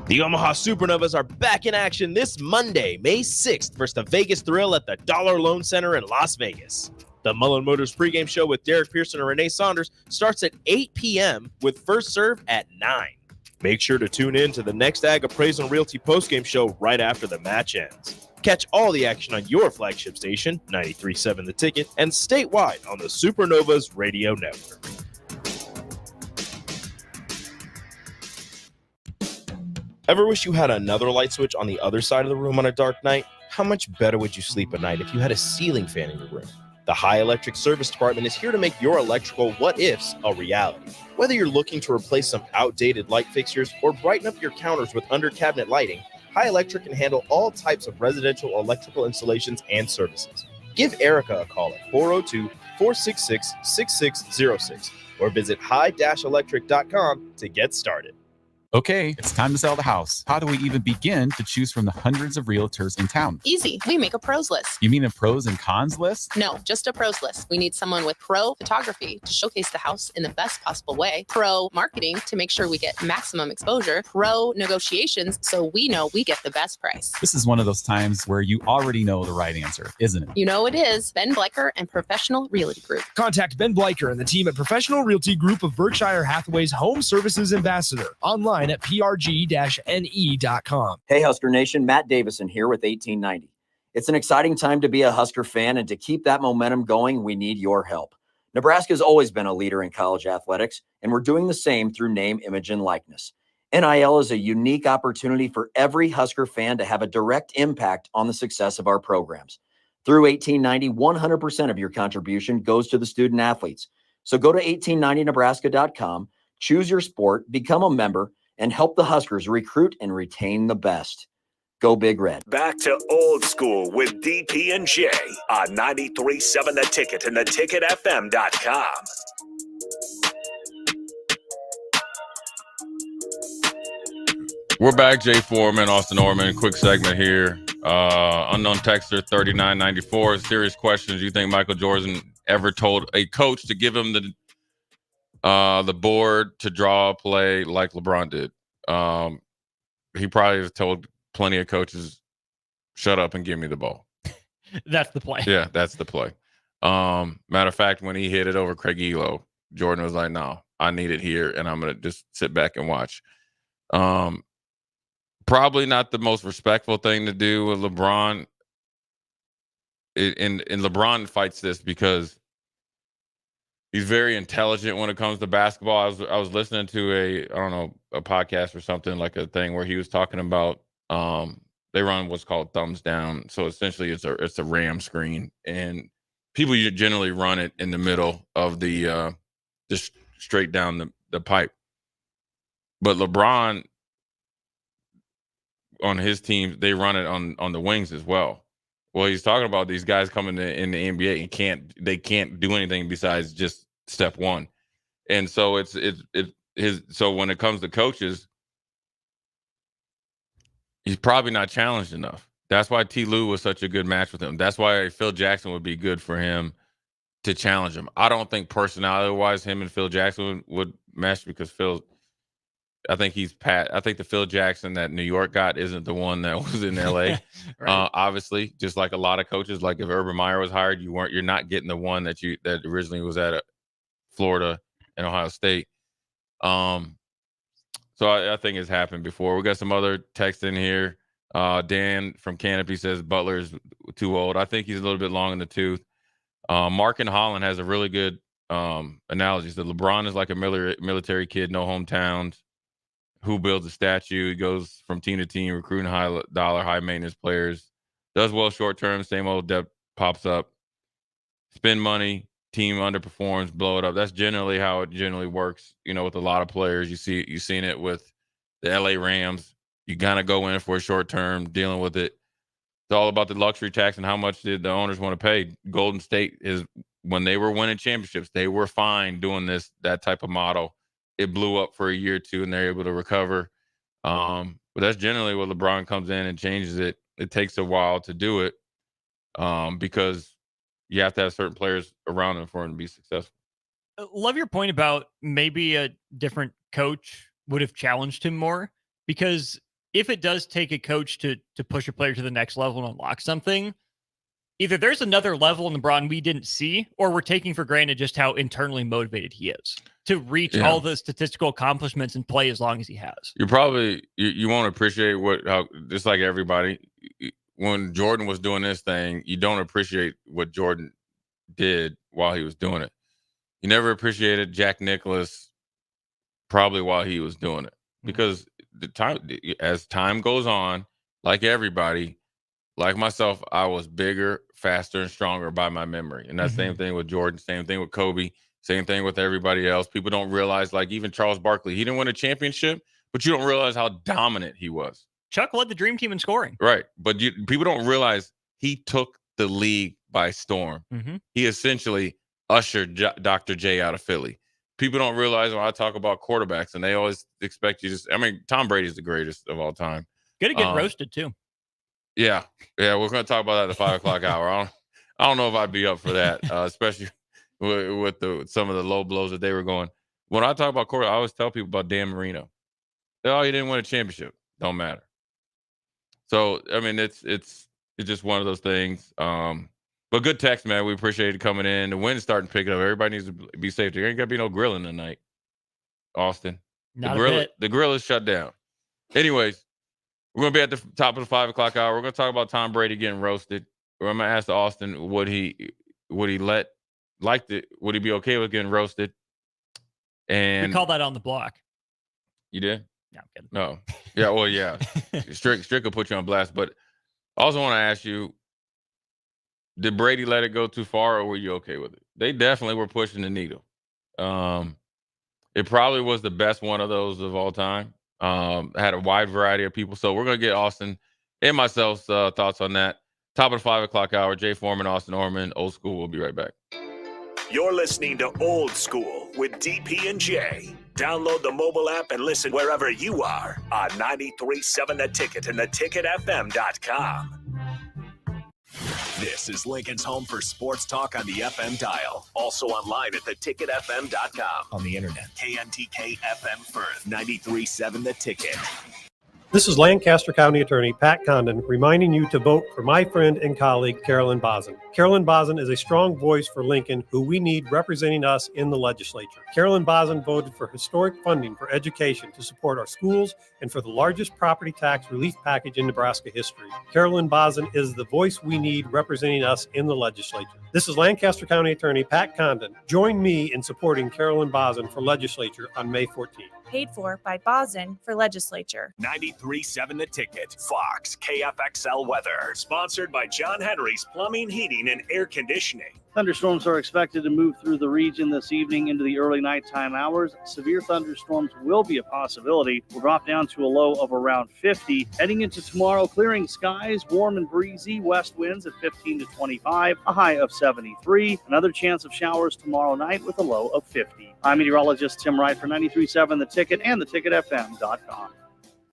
The Omaha Supernovas are back in action this Monday, May 6th, versus the Vegas Thrill at the Dollar Loan Center in Las Vegas. The Mullen Motors pregame show with Derek Pearson and Renee Saunders starts at 8 p.m. with first serve at 9. Make sure to tune in to the Next Ag Appraisal and Realty postgame show right after the match ends. Catch all the action on your flagship station, 93.7 The Ticket, and statewide on the Supernovas Radio Network. Ever wish you had another light switch on the other side of the room on a dark night? How much better would you sleep at night if you had a ceiling fan in your room? The High Electric Service Department is here to make your electrical what-ifs a reality. Whether you're looking to replace some outdated light fixtures or brighten up your counters with under-cabinet lighting, High Electric can handle all types of residential electrical installations and services. Give Erica a call at 402-466-6606 or visit high-electric.com to get started. Okay, it's time to sell the house. How do we even begin to choose from the hundreds of realtors in town? Easy. We make a pros list. You mean a pros and cons list? No, just a pros list. We need someone with pro photography to showcase the house in the best possible way, pro marketing to make sure we get maximum exposure, pro negotiations so we know we get the best price. This is one of those times where you already know the right answer, isn't it? You know it is. Ben Bleicher and Professional Realty Group. Contact Ben Bleicher and the team at Professional Realty Group of Berkshire Hathaway's Home Services Ambassador. Online at prg-ne.com. Hey, Husker Nation, Matt Davison here with 1890. It's an exciting time to be a Husker fan, and to keep that momentum going, we need your help. Nebraska has always been a leader in college athletics, and we're doing the same through name, image, and likeness. NIL is a unique opportunity for every Husker fan to have a direct impact on the success of our programs. Through 1890, 100% of your contribution goes to the student athletes. So go to 1890nebraska.com, choose your sport, become a member, and help the Huskers recruit and retain the best. Go Big Red. Back to Old School with DP and J on 93.7 The Ticket and theticketfm.com. We're back. Jay Foreman, Austin Orman. Quick segment here. Unknown texter 3994. Serious questions. You think Michael Jordan ever told a coach to give him the board to draw a play like LeBron did? He probably has told plenty of coaches, shut up and give me the ball. That's the play. Yeah, that's the play. Matter of fact, when he hit it over Craig Elo, Jordan was like, no, I need it here, and I'm going to just sit back and watch. Probably not the most respectful thing to do with LeBron. And LeBron fights this because he's very intelligent when it comes to basketball. I was listening to a podcast or something, like a thing where he was talking about they run what's called thumbs down. So essentially it's a ram screen, and people generally run it in the middle of the just straight down the pipe. But LeBron on his team, they run it on the wings as well. Well, he's talking about these guys coming in the NBA and they can't do anything besides just step one. And so so when it comes to coaches, he's probably not challenged enough. That's why T. Lue was such a good match with him. That's why Phil Jackson would be good for him to challenge him. I don't think personality-wise him and Phil Jackson would mesh, because I think the Phil Jackson that New York got isn't the one that was in LA. Right. Obviously, just like a lot of coaches, like if Urban Meyer was hired, you're not getting the one that originally was at Florida and Ohio State. So I think it's happened before. We got some other text in here. Dan from Canopy says Butler's too old. I think he's a little bit long in the tooth. Mark in Holland has a really good analogy. So LeBron is like a military kid, no hometowns. Who builds a statue? He goes from team to team, recruiting high maintenance players. Does well short term, same old depth pops up. Spend money, team underperforms, blow it up. That's generally how it generally works. With a lot of players, you've seen it with the LA Rams. You kind of go in for a short term, dealing with it. It's all about the luxury tax and how much did the owners want to pay. Golden State when they were winning championships, they were fine doing that type of model. It blew up for a year or two, and they're able to recover. But that's generally what LeBron comes in and changes it. It takes a while to do it because you have to have certain players around him for him to be successful. Love your point about maybe a different coach would have challenged him more, because if it does take a coach to push a player to the next level and unlock something, either there's another level in LeBron we didn't see, or we're taking for granted just how internally motivated he is to reach all the statistical accomplishments and play as long as he has. You won't appreciate how just like everybody, when Jordan was doing this thing, you don't appreciate what Jordan did while he was doing it. You never appreciated Jack Nicklaus probably while he was doing it, because as time goes on, like everybody, like myself, I was bigger, faster, and stronger by my memory. And that same thing with Jordan, same thing with Kobe, same thing with everybody else. People don't realize, like even Charles Barkley, he didn't win a championship, but you don't realize how dominant he was. Chuck led the dream team in scoring. Right. But people don't realize he took the league by storm. He essentially ushered Dr. J out of Philly. People don't realize when I talk about quarterbacks, and they always expect you Tom Brady's the greatest of all time. Good to get roasted too. Yeah, we're going to talk about that at the 5 o'clock hour. I don't know if I'd be up for that, especially with some of the low blows that they were going. When I talk about quarterback, I always tell people about Dan Marino. Oh, you didn't win a championship. Don't matter. So it's just one of those things. But good text, man. We appreciate it coming in. The wind's starting to pick up. Everybody needs to be safe. There ain't got to be no grilling tonight, Austin. The grill is shut down. Anyways. We're going to be at the top of the 5 o'clock hour. We're going to talk about Tom Brady getting roasted. I'm going to ask Austin, would he be okay with getting roasted? And we call that on the block. You did? No, I'm kidding. No. Yeah, well, yeah. Strick will put you on blast. But I also want to ask you, Did Brady let it go too far, or were you okay with it? They definitely were pushing the needle. It probably was the best one of those of all time. Had a wide variety of people. So we're going to get Austin and myself's thoughts on that. Top of the 5 o'clock hour, Jay Foreman, Austin Orman, Old School. We'll be right back. You're listening to Old School with DP and J. Download the mobile app and listen wherever you are on 93.7 The Ticket and theticketfm.com. This is Lincoln's home for sports talk on the FM dial. Also online at theticketfm.com. On the internet. KNTK FM Firth, 93.7 The Ticket. This is Lancaster County Attorney Pat Condon reminding you to vote for my friend and colleague, Carolyn Bozin. Carolyn Bozin is a strong voice for Lincoln, who we need representing us in the legislature. Carolyn Bozin voted for historic funding for education to support our schools and for the largest property tax relief package in Nebraska history. Carolyn Bozin is the voice we need representing us in the legislature. This is Lancaster County Attorney Pat Condon. Join me in supporting Carolyn Bozin for legislature on May 14th. Paid for by Bozin for legislature. 93.7 The Ticket. Fox KFXL weather. Sponsored by John Henry's Plumbing, Heating, and Air Conditioning. Thunderstorms are expected to move through the region this evening into the early nighttime hours. Severe thunderstorms will be a possibility. We'll drop down to a low of around 50. Heading into tomorrow, clearing skies, warm and breezy, west winds at 15 to 25, a high of 73. Another chance of showers tomorrow night with a low of 50. I'm meteorologist Tim Wright for 93.7 The Ticket and theticketfm.com.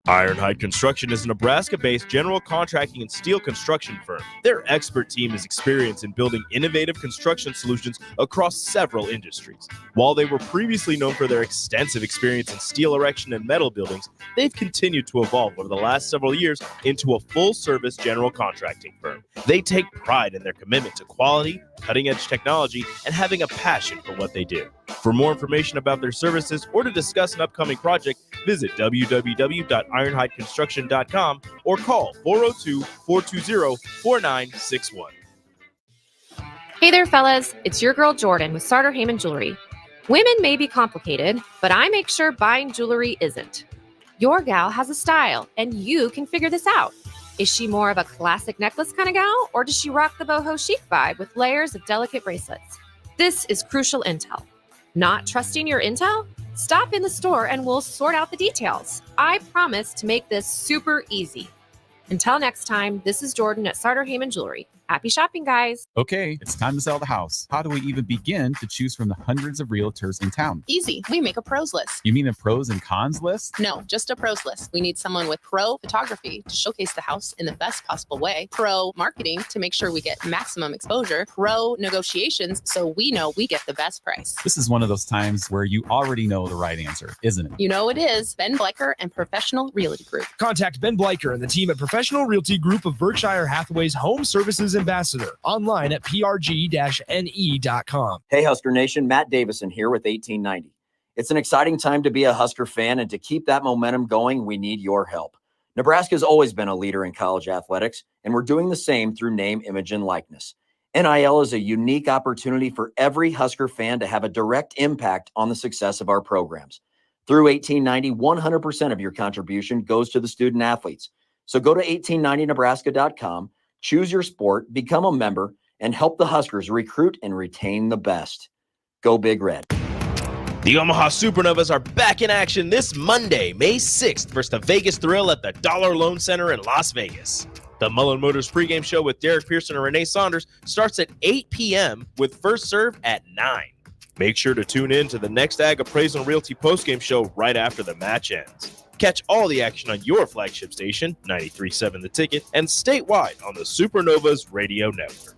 Ironhide Construction is a Nebraska-based general contracting and steel construction firm. Their expert team is experienced in building innovative construction solutions across several industries. While they were previously known for their extensive experience in steel erection and metal buildings, they've continued to evolve over the last several years into a full-service general contracting firm. They take pride in their commitment to quality, cutting-edge technology, and having a passion for what they do. For more information about their services or to discuss an upcoming project, visit www.ironhideconstruction.com or call 402-420-4961. Hey there, fellas. It's your girl Jordan with Sartor Heyman Jewelry. Women may be complicated, but I make sure buying jewelry isn't. Your gal has a style, and you can figure this out. Is she more of a classic necklace kind of gal, or does she rock the boho chic vibe with layers of delicate bracelets? This is crucial intel. Not trusting your intel? Stop in the store and we'll sort out the details. I promise to make this super easy. Until next time, this is Jordan at Sartor Heyman Jewelry. Happy shopping, guys. Okay, it's time to sell the house. How do we even begin to choose from the hundreds of realtors in town? Easy. We make a pros list. You mean a pros and cons list? No, just a pros list. We need someone with pro photography to showcase the house in the best possible way, pro marketing to make sure we get maximum exposure, pro negotiations so we know we get the best price. This is one of those times where you already know the right answer, isn't it? You know it is. Ben Bleicher and Professional Realty Group. Contact Ben Bleicher and the team at Professional Realty Group of Berkshire Hathaway's Home Services Ambassador. Online at prg-ne.com. Hey, Husker Nation, Matt Davison here with 1890. It's an exciting time to be a Husker fan, and to keep that momentum going, we need your help. Nebraska has always been a leader in college athletics, and we're doing the same through name, image, and likeness. NIL is a unique opportunity for every Husker fan to have a direct impact on the success of our programs. Through 1890, 100% of your contribution goes to the student athletes. So go to 1890nebraska.com, choose your sport, become a member, and help the Huskers recruit and retain the best. Go Big Red. The Omaha Supernovas are back in action this Monday, May 6th, versus the Vegas Thrill at the Dollar Loan Center in Las Vegas. The Mullen Motors pregame show with Derek Pearson and Renee Saunders starts at 8 p.m. with first serve at 9. Make sure to tune in to the Next Ag Appraisal and Realty postgame show right after the match ends. Catch all the action on your flagship station, 93.7 The Ticket, and statewide on the Supernovas Radio Network.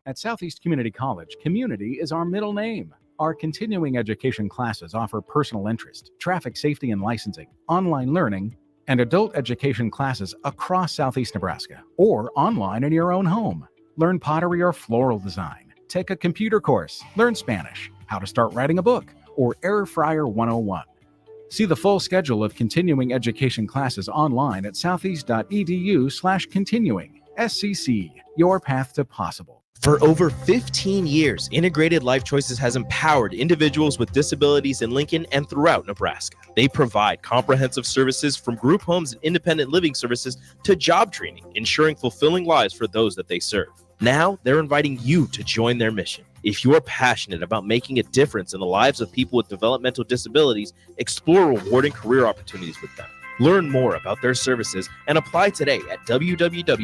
At Southeast Community College, community is our middle name. Our continuing education classes offer personal interest, traffic safety and licensing, online learning, and adult education classes across Southeast Nebraska, or online in your own home. Learn pottery or floral design, take a computer course, learn Spanish, how to start writing a book, or Air Fryer 101. See the full schedule of continuing education classes online at southeast.edu/continuing. SCC, your path to possible. For over 15 years, Integrated Life Choices has empowered individuals with disabilities in Lincoln and throughout Nebraska. They provide comprehensive services from group homes and independent living services to job training, ensuring fulfilling lives for those that they serve. Now, they're inviting you to join their mission. If you're passionate about making a difference in the lives of people with developmental disabilities, explore rewarding career opportunities with them. Learn more about their services and apply today at www.ilc.net.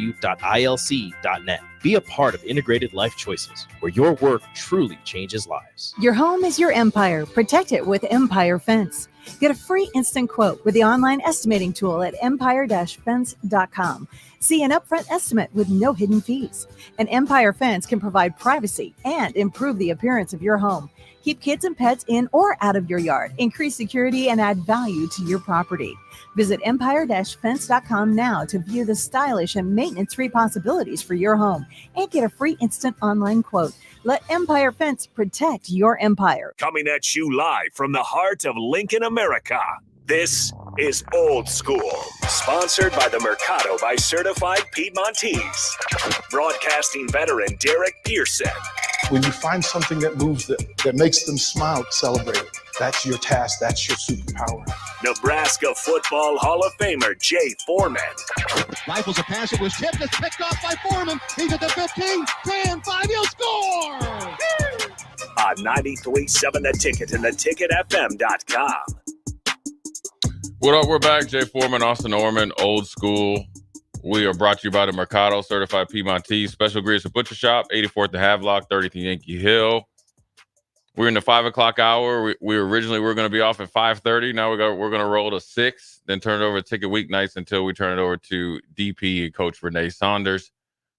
Be a part of Integrated Life Choices, where your work truly changes lives. Your home is your empire. Protect it with Empire Fence. Get a free instant quote with the online estimating tool at empire-fence.com. See an upfront estimate with no hidden fees. An Empire Fence can provide privacy and improve the appearance of your home. Keep kids and pets in or out of your yard. Increase security and add value to your property. Visit empire-fence.com now to view the stylish and maintenance-free possibilities for your home and get a free instant online quote. Let Empire Fence protect your empire. Coming at you live from the heart of Lincoln, America. This is Old School, sponsored by the Mercado by Certified Piedmontese. Broadcasting veteran Derek Pearson. When you find something that moves them, that makes them smile, celebrate it. That's your task. That's your superpower. Nebraska Football Hall of Famer Jay Foreman. Rifles a pass. It was tipped. It's picked off by Foreman. He's at the 15, 10, 5. He'll score! On 93.7 The Ticket and theticketfm.com. What up? We're back. Jay Foreman, Austin Orman, Old School. We are brought to you by the Mercado Certified Piedmontese Special Grease and Butcher Shop, 84th the Havelock, 30th Yankee Hill. We're in the 5 o'clock hour. We originally were going to be off at 5:30. Now we're going to roll to 6, then turn it over to Ticket Weeknights until we turn it over to DP and Coach Renee Saunders.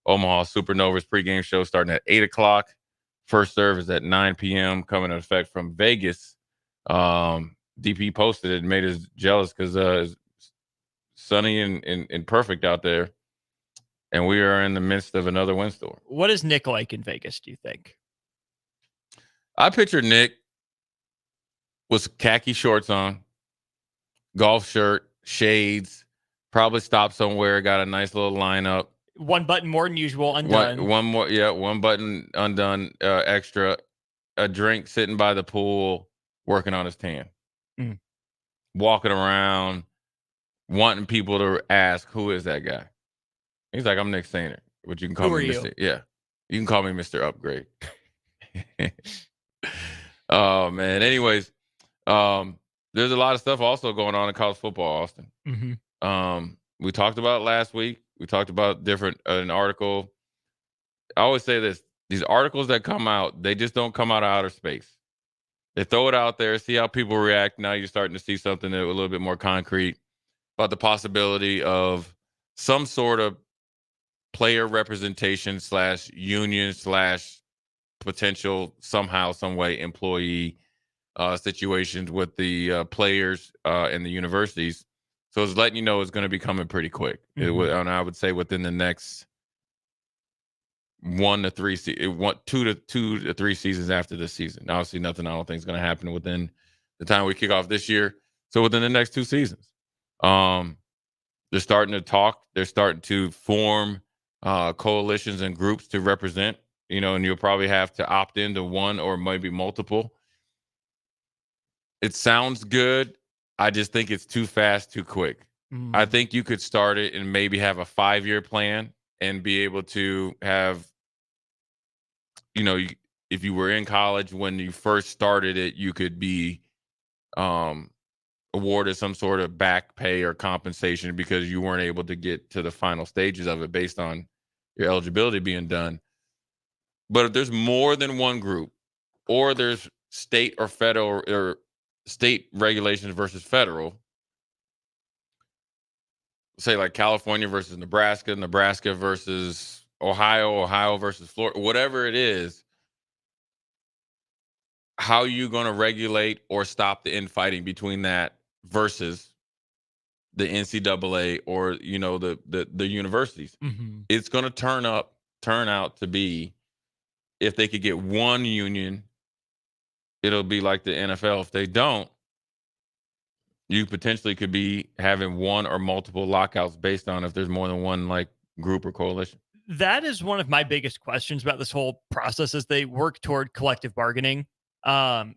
Omaha Supernovas pregame show starting at 8 o'clock. First serve is at 9 p.m. coming into effect from Vegas. DP posted it and made us jealous because it's sunny and perfect out there. And we are in the midst of another windstorm. What is Nick like in Vegas, do you think? I picture Nick with khaki shorts on, golf shirt, shades, probably stopped somewhere, got a nice little lineup. One button more than usual, undone. One button undone, extra, a drink sitting by the pool, working on his tan. Walking around, wanting people to ask, who is that guy? He's like, I'm Nick Sainer, but you can call me Mr. Yeah, you can call me Mr. Upgrade. Oh man. Anyways, there's a lot of stuff also going on in college football, Austin. We talked about it last week. We talked about an article. I always say this: these articles that come out, they just don't come out of outer space. They throw it out there, see how people react. Now you're starting to see something that a little bit more concrete about the possibility of some sort of player representation / union / potential somehow, some way employee situations with the players and the universities. So it's letting you know it's going to be coming pretty quick. And I would say within the next 2 to 3 seasons after this season. Obviously, nothing I don't think is going to happen within the time we kick off this year. So within the next 2 seasons, they're starting to talk. They're starting to form coalitions and groups to represent. And you'll probably have to opt into one or maybe multiple. It sounds good. I just think it's too fast, too quick. I think you could start it and maybe have a 5-year plan and be able to have, if you were in college when you first started it, you could be awarded some sort of back pay or compensation because you weren't able to get to the final stages of it based on your eligibility being done. But if there's more than one group, or there's state or federal or state regulations versus federal, say like California versus Nebraska, Nebraska versus Ohio, Ohio versus Florida, whatever it is, how are you going to regulate or stop the infighting between that versus the NCAA or, the universities? It's going to turn out to be, if they could get one union, it'll be like the NFL. If they don't, you potentially could be having one or multiple lockouts based on if there's more than one group or coalition. That is one of my biggest questions about this whole process as they work toward collective bargaining.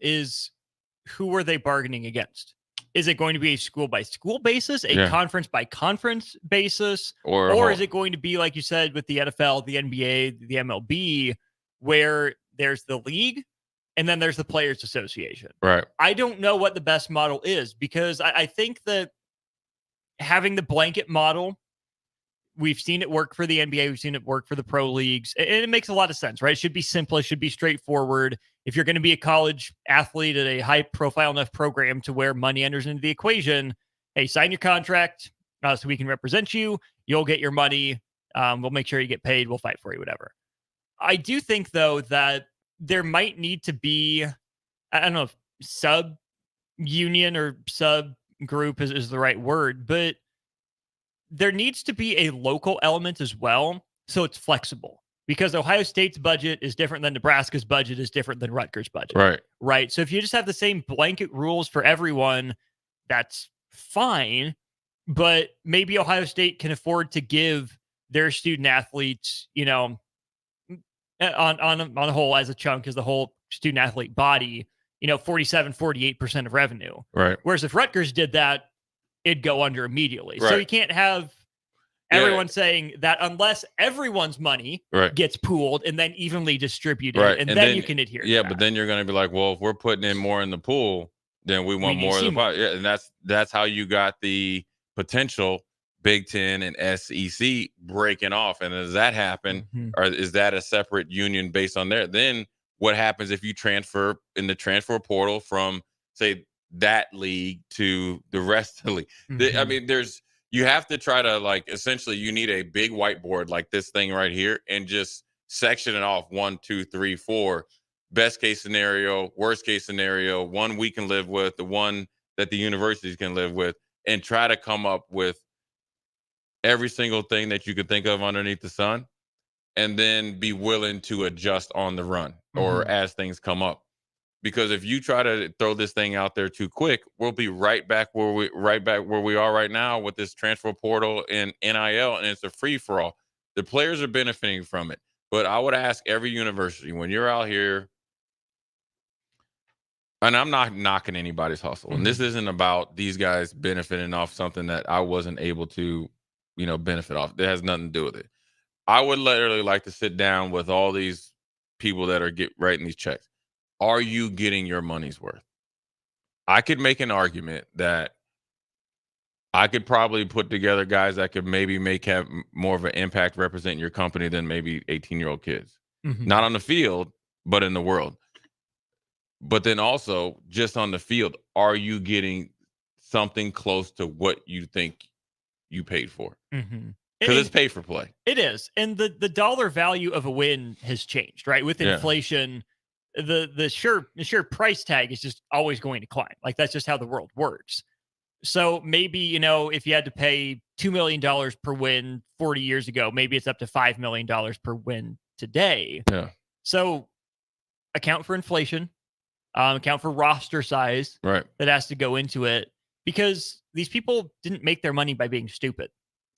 Is who are they bargaining against? Is it going to be a school by school basis, a conference by conference basis, or is it going to be, like you said, with the NFL, the NBA, the MLB, where there's the league and then there's the Players Association? Right. I don't know what the best model is, because I think that having the blanket model, we've seen it work for the NBA, we've seen it work for the pro leagues, and it makes a lot of sense, right? It should be simple, it should be straightforward. If you're going to be a college athlete at a high profile enough program to where money enters into the equation, hey, sign your contract so we can represent you. You'll get your money. We'll make sure you get paid. We'll fight for you, whatever. I do think, though, that there might need to be, I don't know if sub union or sub group is the right word, but there needs to be a local element as well, so it's flexible. Because Ohio State's budget is different than Nebraska's budget is different than Rutgers' budget. Right. Right. So if you just have the same blanket rules for everyone, that's fine. But maybe Ohio State can afford to give their student athletes, on a whole, as a chunk, as the whole student athlete body, 47, 48% of revenue. Right. Whereas if Rutgers did that, it'd go under immediately. Right. So you can't have everyone saying that unless everyone's money gets pooled and then evenly distributed, and then you can adhere to that. But then you're going to be like, well, if we're putting in more in the pool, then we want more of the pot. Yeah, and that's how you got the potential Big Ten and SEC breaking off. And does that happen, or is that a separate union based on there? Then what happens if you transfer in the transfer portal from, say, that league to the rest of the league? I mean, you have to try to, essentially you need a big whiteboard like this thing right here and just section it off 1, 2, 3, 4. Best case scenario, worst case scenario, one we can live with, the one that the universities can live with, and try to come up with every single thing that you could think of underneath the sun, and then be willing to adjust on the run or as things come up. Because if you try to throw this thing out there too quick, we'll be right back where we are right now with this transfer portal and NIL, and it's a free for all. The players are benefiting from it, but I would ask every university, when you're out here, and I'm not knocking anybody's hustle, and this isn't about these guys benefiting off something that I wasn't able to, benefit off. It has nothing to do with it. I would literally like to sit down with all these people that are writing these checks. Are you getting your money's worth? I could make an argument that I could probably put together guys that could maybe have more of an impact representing your company than maybe 18-year-old kids. Not on the field, but in the world. But then also, just on the field, are you getting something close to what you think you paid for? Because it's pay for play. It is. And the dollar value of a win has changed, right? With inflation, the sure price tag is just always going to climb. Like, that's just how the world works. So maybe, if you had to pay $2 million per win 40 years ago, maybe it's up to $5 million per win today. Yeah. So account for inflation, account for roster size that has to go into it, because these people didn't make their money by being stupid,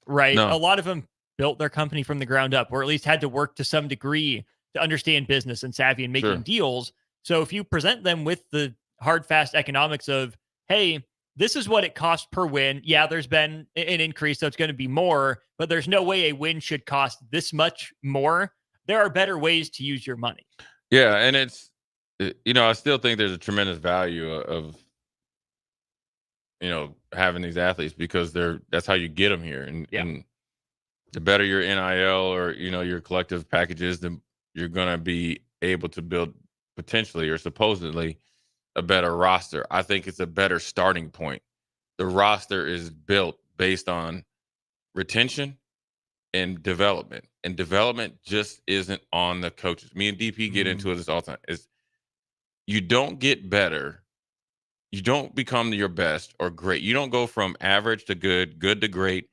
right? No. A lot of them built their company from the ground up, or at least had to work to some degree to understand business and savvy and making deals. So if you present them with the hard, fast economics of, hey, this is what it costs per win. Yeah, there's been an increase, so it's going to be more, but there's no way a win should cost this much more. There are better ways to use your money. Yeah, and it's, I still think there's a tremendous value of, having these athletes, because that's how you get them here. And the better your NIL or, your collective packages, the you're going to be able to build potentially or supposedly a better roster. I think it's a better starting point. The roster is built based on retention and development. And development just isn't on the coaches. Me and DP get into this all the time. Is you don't get better. You don't become your best or great. You don't go from average to good, good to great,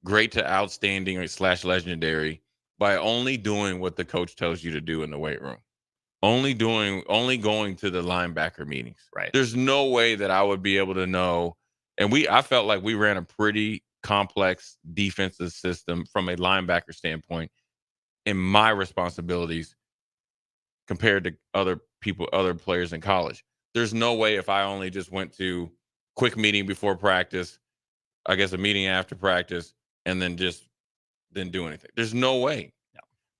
great to outstanding or / legendary by only doing what the coach tells you to do in the weight room. Only going to the linebacker meetings. Right. There's no way that I would be able to know. And I felt like we ran a pretty complex defensive system from a linebacker standpoint. in my responsibilities compared to other players in college. There's no way if I only just went to quick meeting before practice, I guess a meeting after practice, and then didn't do anything. There's no way.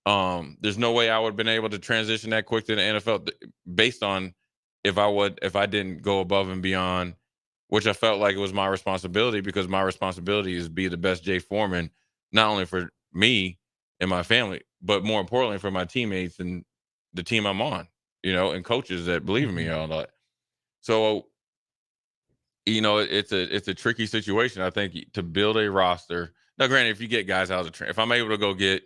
No. There's no way I would have been able to transition that quick to the NFL based on if I didn't go above and beyond, which I felt like it was my responsibility, because my responsibility is to be the best Jay Foreman, not only for me and my family, but more importantly for my teammates and the team I'm on, and coaches that believe in me and all that. So, it's a tricky situation, I think, to build a roster. Now, granted, if you get guys out of if I'm able to go get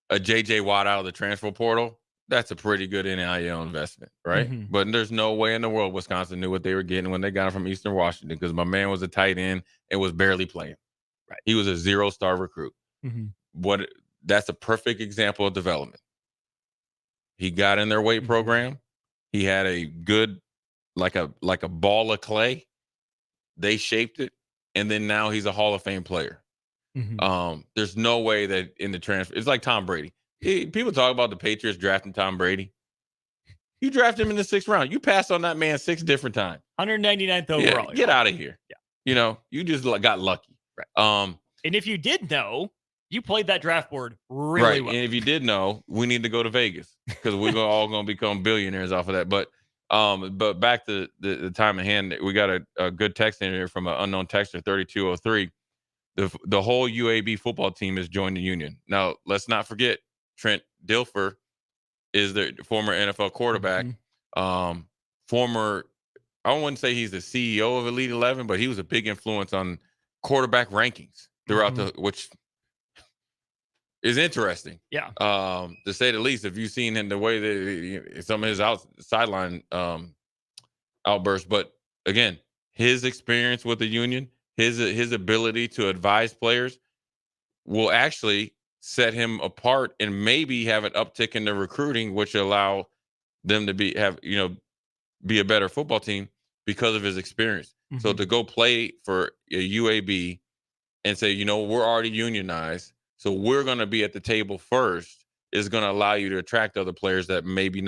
a J.J. Watt out of the transfer portal, that's a pretty good NIL investment, right? Mm-hmm. But there's no way in the world Wisconsin knew what they were getting when they got him from Eastern Washington, because my man was a tight end and was barely playing. Right. He was a 0-star recruit. Mm-hmm. That's a perfect example of development. He got in their weight program. He had a good, like a ball of clay. They shaped it, and then now he's a Hall of Fame player. Mm-hmm. There's no way that in the transfer, it's like Tom Brady. People talk about the Patriots drafting Tom Brady. You drafted him in the 6th round. You passed on that man 6 different times. 199th overall. Yeah, get out of here. Yeah. You just got lucky. Right. And if you did know, you played that draft board really well. And if you did know, we need to go to Vegas, because we're all going to become billionaires off of that. But back to the time at hand, we got a good text in here from an unknown texter, 3203. The whole UAB football team has joined the union. Now, let's not forget, Trent Dilfer is the former NFL quarterback. Former, I wouldn't say he's the CEO of Elite 11, but he was a big influence on quarterback rankings throughout which is interesting. Yeah. To say the least, if you've seen him the way that some of his sideline outbursts. But again, his experience with the union, his ability to advise players will actually set him apart and maybe have an uptick in the recruiting, which allow them to be a better football team because of his experience. So to go play for a UAB and say, we're already unionized, so we're going to be at the table first, is going to allow you to attract other players that maybe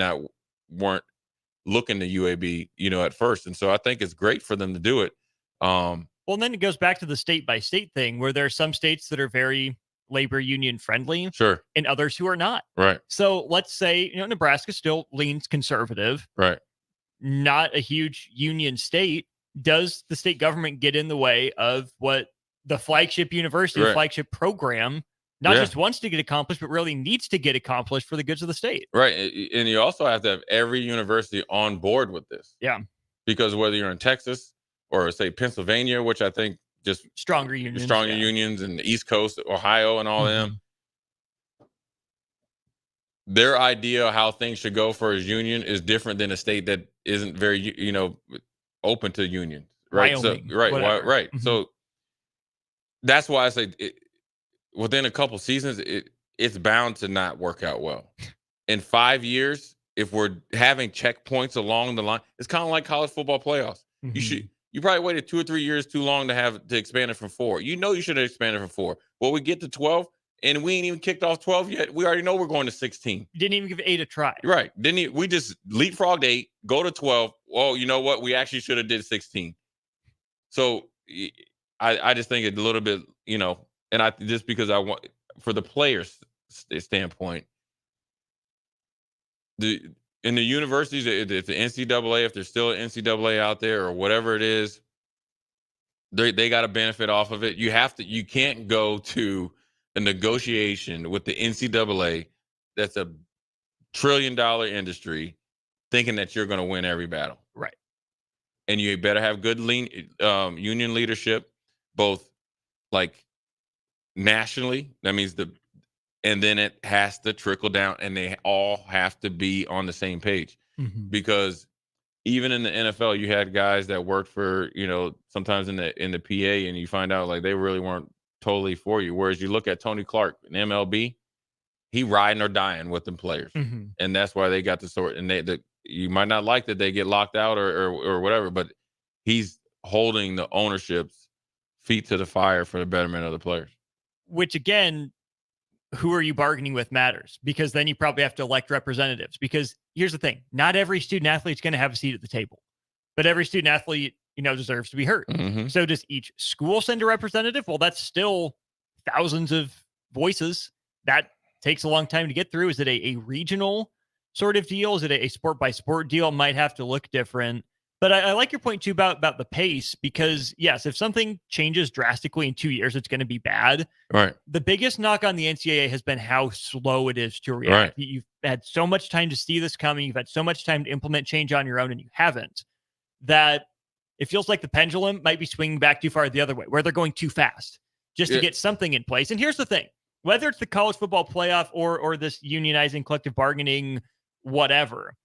weren't looking to UAB, at first. And so I think it's great for them to do it. Well, and then it goes back to the state by state thing, where there are some states that are very labor union friendly, sure, and others who are not. Right. So let's say, Nebraska still leans conservative, right? Not a huge union state. Does the state government get in the way of what the flagship university, right, flagship program, not just wants to get accomplished, but really needs to get accomplished for the goods of the state? Right. And you also have to have every university on board with this. Yeah. Because whether you're in Texas or, say, Pennsylvania, which I think just stronger unions in the East Coast, Ohio and all them, their idea of how things should go for his union is different than a state that isn't very, open to unions. Right. Wyoming, so, right. So that's why I say within a couple seasons, it's bound to not work out well. In 5 years, if we're having checkpoints along the line, it's kind of like college football playoffs. You probably waited 2 or 3 years too long to expand it from 4. You should have expanded from 4. Well, we get to 12, and we ain't even kicked off 12 yet. We already know we're going to 16. You didn't even give 8 a try. Right. We just leapfrogged 8, go to 12. Well, you know what? We actually should have did 16. So I just think it's a little bit, and I just because I want, for the players' standpoint, in the universities, if the NCAA, if there's still an NCAA out there or whatever it is, they got to benefit off of it. You can't go to a negotiation with the NCAA that's a $1 trillion industry thinking that you're going to win every battle. Right. And you better have good union leadership, both like nationally. That means and then it has to trickle down, and they all have to be on the same page. Because even in the NFL, you had guys that worked for, sometimes in the PA, and you find out like they really weren't totally for you. Whereas you look at Tony Clark in MLB, he riding or dying with them players. And that's why they got the sort, and you might not like that they get locked out or whatever, but he's holding the ownership's feet to the fire for the betterment of the players. Which again, who are you bargaining with matters, because then you probably have to elect representatives. Because here's the thing, not every student athlete is going to have a seat at the table, but every student athlete, deserves to be heard. So does each school send a representative? Well, that's still thousands of voices. That takes a long time to get through. Is it a regional sort of deal? Is it a sport by sport deal? It might have to look different. But I like your point too about the pace, because yes, if something changes drastically in 2 years, it's going to be bad. Right. The biggest knock on the NCAA has been how slow it is to react. Right. You've had so much time to see this coming. You've had so much time to implement change on your own, and you haven't. That it feels like the pendulum might be swinging back too far the other way, where they're going too fast just to get something in place. And here's the thing, whether it's the college football playoff or this unionizing collective bargaining, whatever,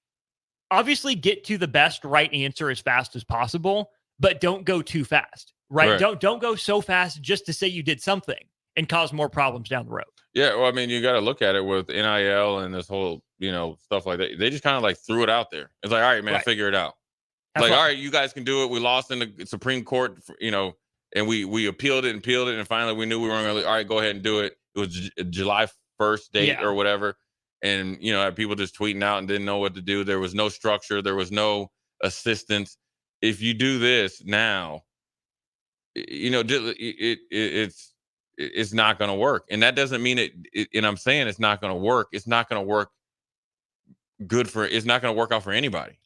obviously get to the best right answer as fast as possible, but don't go too fast, right? Don't go so fast just to say you did something and cause more problems down the road. Yeah, well, I mean, you got to look at it with NIL and this whole, stuff like that. They just kind of like threw it out there. It's like, all right, man, figure it out. All right, you guys can do it. We lost in the Supreme Court, and we appealed it, and finally we knew we weren't going to. All right, go ahead and do it. It was July 1st date or whatever. And, had people just tweeting out and didn't know what to do. There was no structure. There was no assistance. If you do this now, it's not going to work. And that doesn't mean and I'm saying it's not going to work. It's not going to work it's not going to work out for anybody.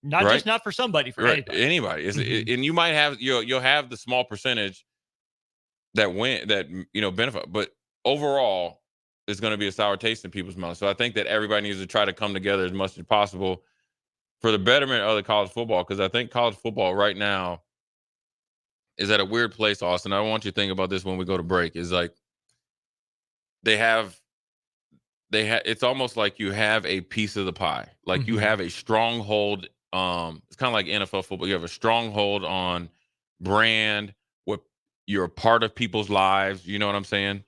Just not for somebody, for anybody. And you might have, you'll have the small percentage that benefit. But overall, it's going to be a sour taste in people's mouths. So I think that everybody needs to try to come together as much as possible for the betterment of the college football, because I think college football right now is at a weird place, Austin. I want you to think about this when we go to break. Is like it's almost like you have a piece of the pie. Like you have a stronghold. It's kind of like NFL football. You have a stronghold on brand, what you're a part of people's lives. You know what I'm saying?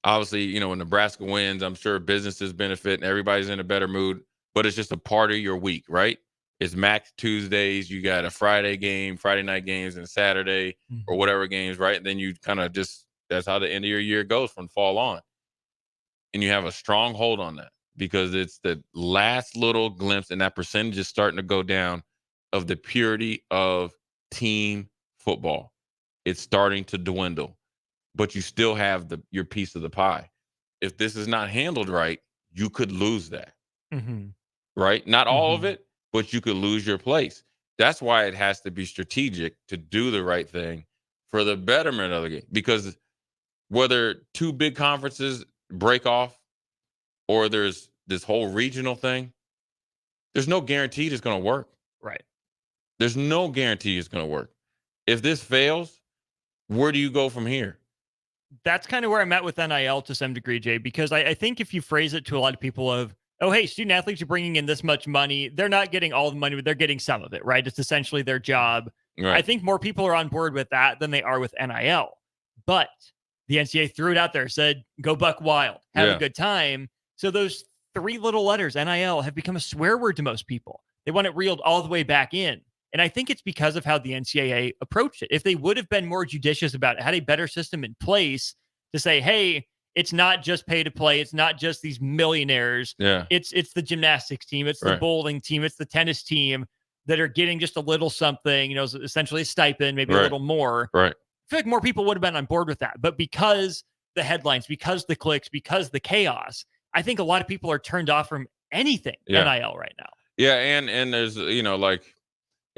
Obviously, when Nebraska wins, I'm sure businesses benefit and everybody's in a better mood, but it's just a part of your week, right? It's Max Tuesdays. You got a Friday night games, and Saturday or whatever games, right? And then you kind of that's how the end of your year goes from fall on. And you have a strong hold on that because it's the last little glimpse, and that percentage is starting to go down, of the purity of team football. It's starting to dwindle. But you still have your piece of the pie. If this is not handled right, you could lose that, right? Not all of it, but you could lose your place. That's why it has to be strategic to do the right thing for the betterment of the game. Because whether two big conferences break off or there's this whole regional thing, there's no guarantee it's going to work. Right. There's no guarantee it's going to work. If this fails, where do you go from here? That's kind of where I'm at with NIL to some degree, Jay, because I think if you phrase it to a lot of people of, oh, hey, student athletes are bringing in this much money, they're not getting all the money, but they're getting some of it, right? It's essentially their job. Right. I think more people are on board with that than they are with NIL. But the NCAA threw it out there, said, go buck wild, have a good time. So those three little letters, NIL, have become a swear word to most people. They want it reeled all the way back in. And I think it's because of how the NCAA approached it. If they would have been more judicious about it, had a better system in place to say, hey, it's not just pay to play. It's not just these millionaires. Yeah. It's the gymnastics team. It's the bowling team. It's the tennis team that are getting just a little something, essentially a stipend, maybe a little more. Right. I feel like more people would have been on board with that. But because the headlines, because the clicks, because the chaos, I think a lot of people are turned off from anything NIL right now. Yeah. And there's, like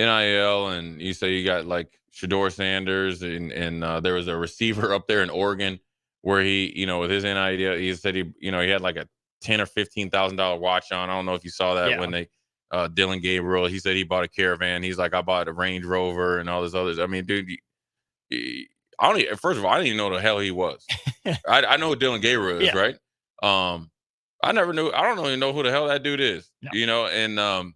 NIL, and you say you got like Shedeur Sanders, and there was a receiver up there in Oregon where he, with his NIL, he said he had like a $10,000 or $15,000 watch on. I don't know if you saw that when they Dylan Gabriel, he said he bought a Caravan. He's like, I bought a Range Rover and all this others. I mean, dude, first of all, I didn't even know the hell he was. I know who Dylan Gabriel is, right? I don't even know who the hell that dude is, and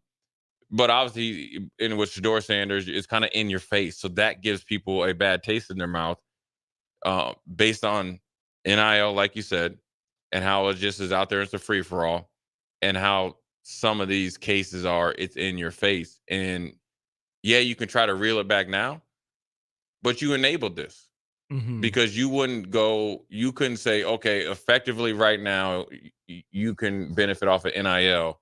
but obviously, and with Shedeur Sanders, it's kind of in your face. So that gives people a bad taste in their mouth based on NIL, like you said, and how it just is out there. It's a free for all, and how some of these cases are, it's in your face. And yeah, you can try to reel it back now, but you enabled this. because you couldn't say, okay, effectively right now, you can benefit off of NIL,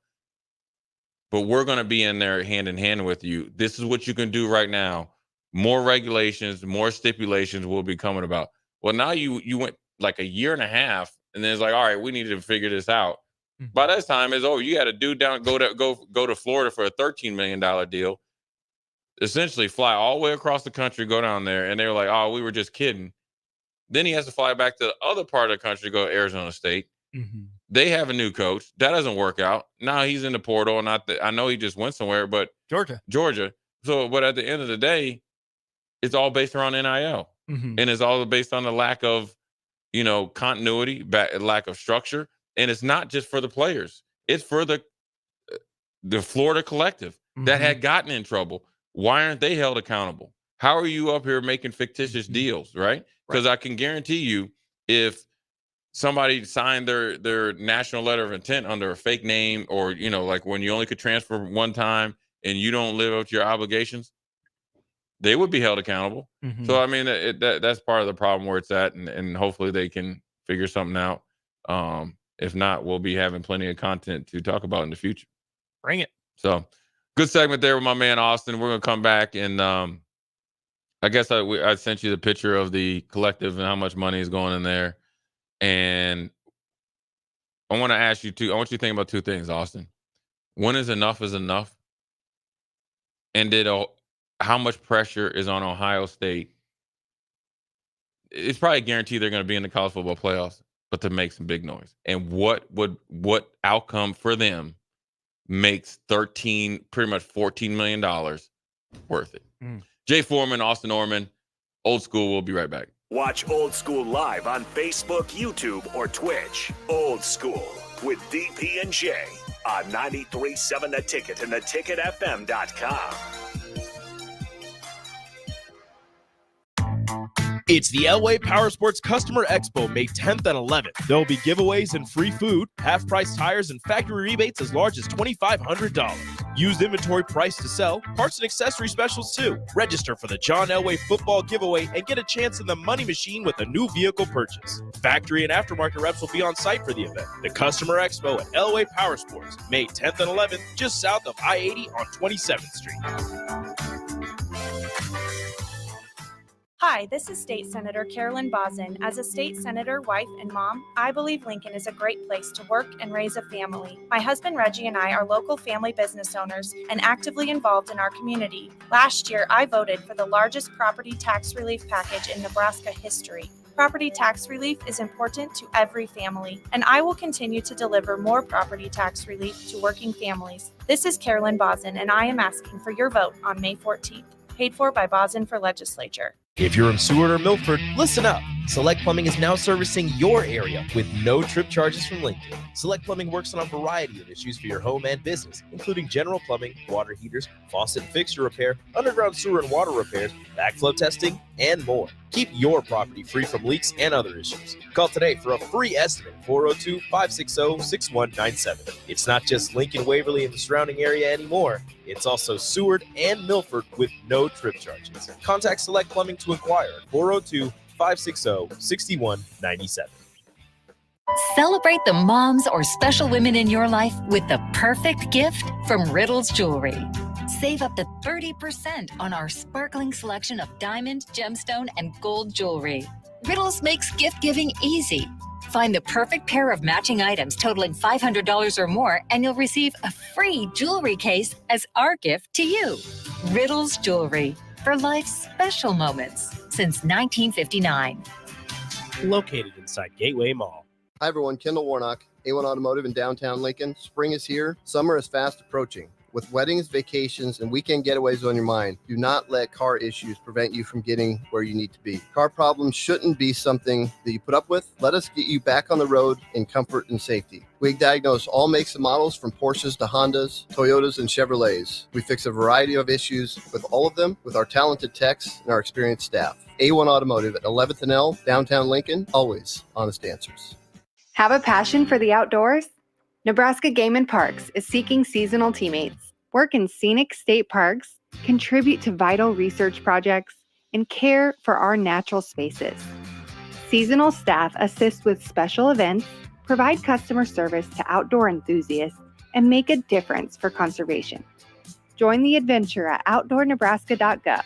but we're going to be in there hand in hand with you. This is what you can do right now. More regulations, more stipulations will be coming about. Well, now you went like a year and a half, and then it's like, all right, we need to figure this out. By this time it's over. You had a dude go to Florida for a $13 million deal, essentially fly all the way across the country, go down there, and they were like, oh, we were just kidding. Then he has to fly back to the other part of the country to go to Arizona State. They have a new coach. That doesn't work out. Now he's in the portal. I know he just went somewhere, but Georgia. So, but at the end of the day, it's all based around NIL. And it's all based on the lack of, continuity, lack of structure. And it's not just for the players. It's for the Florida collective that had gotten in trouble. Why aren't they held accountable? How are you up here making fictitious deals, right? Because I can guarantee you, if somebody signed their national letter of intent under a fake name, or, like when you only could transfer one time and you don't live up to your obligations, they would be held accountable. So, I mean, that's part of the problem where it's at, and hopefully they can figure something out. If not, we'll be having plenty of content to talk about in the future. Bring it. So, good segment there with my man Austin. We're going to come back, and I guess I sent you the picture of the collective and how much money is going in there. And I want to ask you I want you to think about two things, Austin. When is enough? And how much pressure is on Ohio State? It's probably guaranteed they're going to be in the college football playoffs, but to make some big noise. And what outcome for them makes pretty much $14 million worth it? Jay Foreman, Austin Orman, Old School. We'll be right back. Watch Old School live on Facebook, YouTube, or Twitch. Old School with DP and J on 93.7 The Ticket and theticketfm.com. It's the Elway Power Sports Customer Expo, May 10th and 11th. There will be giveaways and free food, half-price tires, and factory rebates as large as $2,500. Used inventory price to sell, parts and accessory specials too. Register for the John Elway football giveaway and get a chance in the money machine with a new vehicle purchase. Factory and aftermarket reps will be on site for the event. The Customer Expo at Elway Power Sports, May 10th and 11th, just south of I-80 on 27th Street. Hi, this is State Senator Carolyn Bozin. As a state senator, wife, and mom, I believe Lincoln is a great place to work and raise a family. My husband Reggie and I are local family business owners and actively involved in our community. Last year, I voted for the largest property tax relief package in Nebraska history. Property tax relief is important to every family, and I will continue to deliver more property tax relief to working families. This is Carolyn Bozin, and I am asking for your vote on May 14th. Paid for by Bozin for Legislature. If you're in Seward or Milford, listen up. Select Plumbing is now servicing your area with no trip charges from Lincoln. Select Plumbing works on a variety of issues for your home and business, including general plumbing, water heaters, faucet and fixture repair, underground sewer and water repairs, backflow testing, and more. Keep your property free from leaks and other issues. Call today for a free estimate, 402-560-6197. It's not just Lincoln, Waverly, and the surrounding area anymore. It's also Seward and Milford with no trip charges. Contact Select Plumbing to inquire at 402-560-6197. Celebrate the moms or special women in your life with the perfect gift from Riddles Jewelry. Save up to 30% on our sparkling selection of diamond, gemstone, and gold jewelry. Riddles makes gift giving easy. Find the perfect pair of matching items totaling $500 or more, and you'll receive a free jewelry case as our gift to you. Riddles Jewelry, for life's special moments since 1959. Located inside Gateway Mall. Hi everyone, Kendall Warnock, A1 Automotive in downtown Lincoln. Spring is here, summer is fast approaching. With weddings, vacations, and weekend getaways on your mind, do not let car issues prevent you from getting where you need to be. Car problems shouldn't be something that you put up with. Let us get you back on the road in comfort and safety. We diagnose all makes and models from Porsches to Hondas, Toyotas, and Chevrolets. We fix a variety of issues with all of them with our talented techs and our experienced staff. A1 Automotive at 11th and L, downtown Lincoln, always honest answers. Have a passion for the outdoors? Nebraska Game and Parks is seeking seasonal teammates. Work in scenic state parks, contribute to vital research projects, and care for our natural spaces. Seasonal staff assist with special events, provide customer service to outdoor enthusiasts, and make a difference for conservation. Join the adventure at outdoornebraska.gov.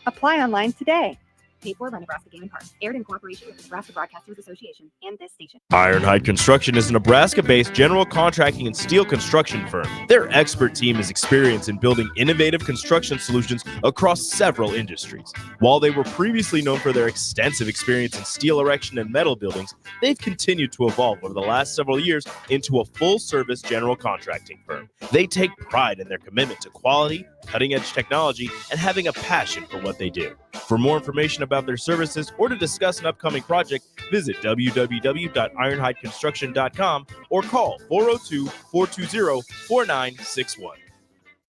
Apply online today. Paid for by Nebraska Game and Parks. Aired in cooperation with the Nebraska Broadcasters Association and this station. Ironhide Construction is a Nebraska-based general contracting and steel construction firm. Their expert team is experienced in building innovative construction solutions across several industries. While they were previously known for their extensive experience in steel erection and metal buildings, they've continued to evolve over the last several years into a full-service general contracting firm. They take pride in their commitment to quality, cutting-edge technology, and having a passion for what they do. For more information about their services or to discuss an upcoming project, visit www.ironhideconstruction.com or call 402-420-4961.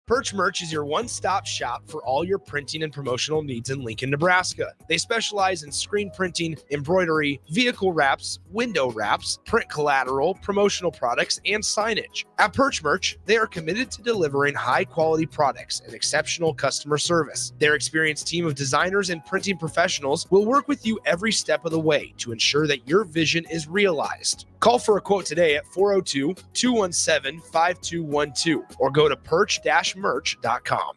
Perch Merch is your one-stop shop for all your printing and promotional needs in Lincoln, Nebraska. They specialize in screen printing, embroidery, vehicle wraps, window wraps, print collateral, promotional products, and signage. At Perch Merch, they are committed to delivering high-quality products and exceptional customer service. Their experienced team of designers and printing professionals will work with you every step of the way to ensure that your vision is realized. Call for a quote today at 402-217-5212 or go to perch-merch.com.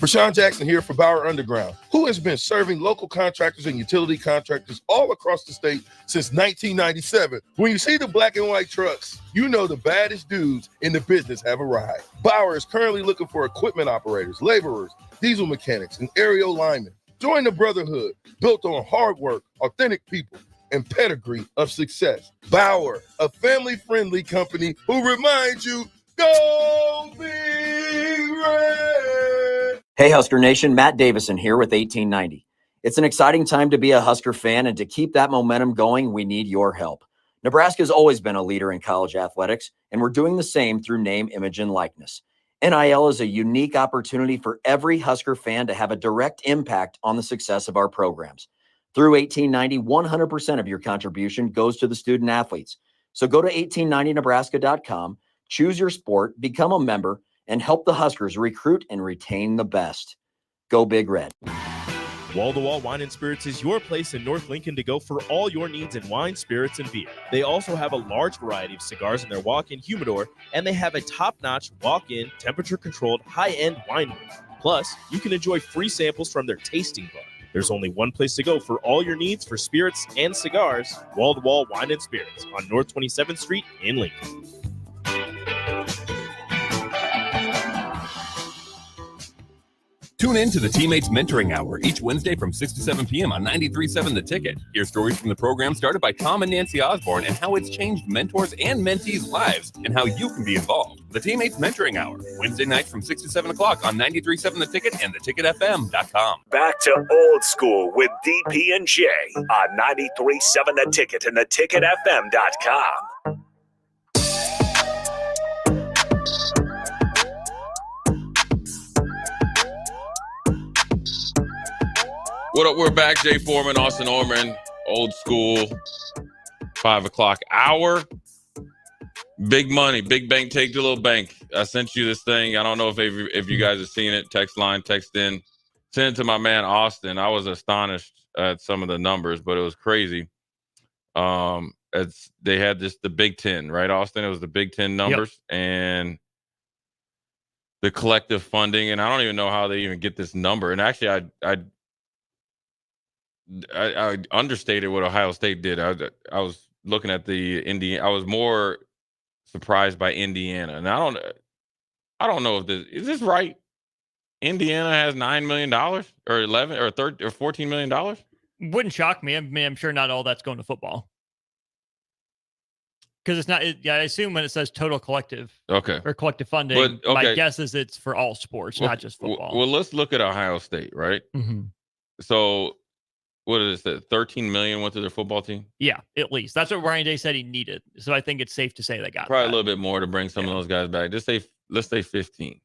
Rashawn Jackson here for Bauer Underground, who has been serving local contractors and utility contractors all across the state since 1997. When you see the black and white trucks, you know the baddest dudes in the business have arrived. Bauer is currently looking for equipment operators, laborers, diesel mechanics, and aerial linemen. Join the brotherhood built on hard work, authentic people, and pedigree of success. Bauer, a family-friendly company who reminds you, go Big Red! Hey, Husker Nation, Matt Davison here with 1890. It's an exciting time to be a Husker fan, and to keep that momentum going, we need your help. Nebraska has always been a leader in college athletics, and we're doing the same through name, image, and likeness. NIL is a unique opportunity for every Husker fan to have a direct impact on the success of our programs. Through 1890, 100% of your contribution goes to the student athletes. So go to 1890nebraska.com, choose your sport, become a member, and help the Huskers recruit and retain the best. Go Big Red. Wall to Wall Wine and Spirits is your place in North Lincoln to go for all your needs in wine, spirits, and beer. They also have a large variety of cigars in their walk-in humidor, and they have a top-notch walk-in, temperature-controlled, high-end wine room. Plus, you can enjoy free samples from their tasting bar. There's only one place to go for all your needs for spirits and cigars. Wall to Wall Wine and Spirits on North 27th Street in Lincoln. Tune in to the Teammates Mentoring Hour each Wednesday from 6 to 7 p.m. on 93.7 The Ticket. Hear stories from the program started by Tom and Nancy Osborne and how it's changed mentors and mentees' lives and how you can be involved. The Teammates Mentoring Hour, Wednesday nights from 6 to 7 o'clock on 93.7 The Ticket and theticketfm.com. Back to old school with DP and J on 93.7 The Ticket and theticketfm.com. What up? We're back. Jay Foreman, Austin Orman, old school, 5 o'clock hour. Big money, big bank, take the little bank. I sent you this thing. I don't know if you guys have seen it. Text line, text in. Send it to my man, Austin. I was astonished at some of the numbers, but it was crazy. They had the Big Ten, right, Austin? It was the Big Ten numbers and the collective funding. And I don't even know how they even get this number. And actually, I understated what Ohio State did. I was looking at the Indiana. I was more surprised by Indiana, and I don't know if is this right. Indiana has $9 million or 11 or 13 or $14 million. Wouldn't shock me. I'm sure not all that's going to football because it's not. I assume when it says total collective, or collective funding, my guess is it's for all sports, not just football. Well, let's look at Ohio State, right? Mm-hmm. So. What is it? 13 million went to their football team? Yeah, at least. That's what Ryan Day said he needed. So I think it's safe to say they got probably a little bit more to bring some of those guys back. Let's say 15.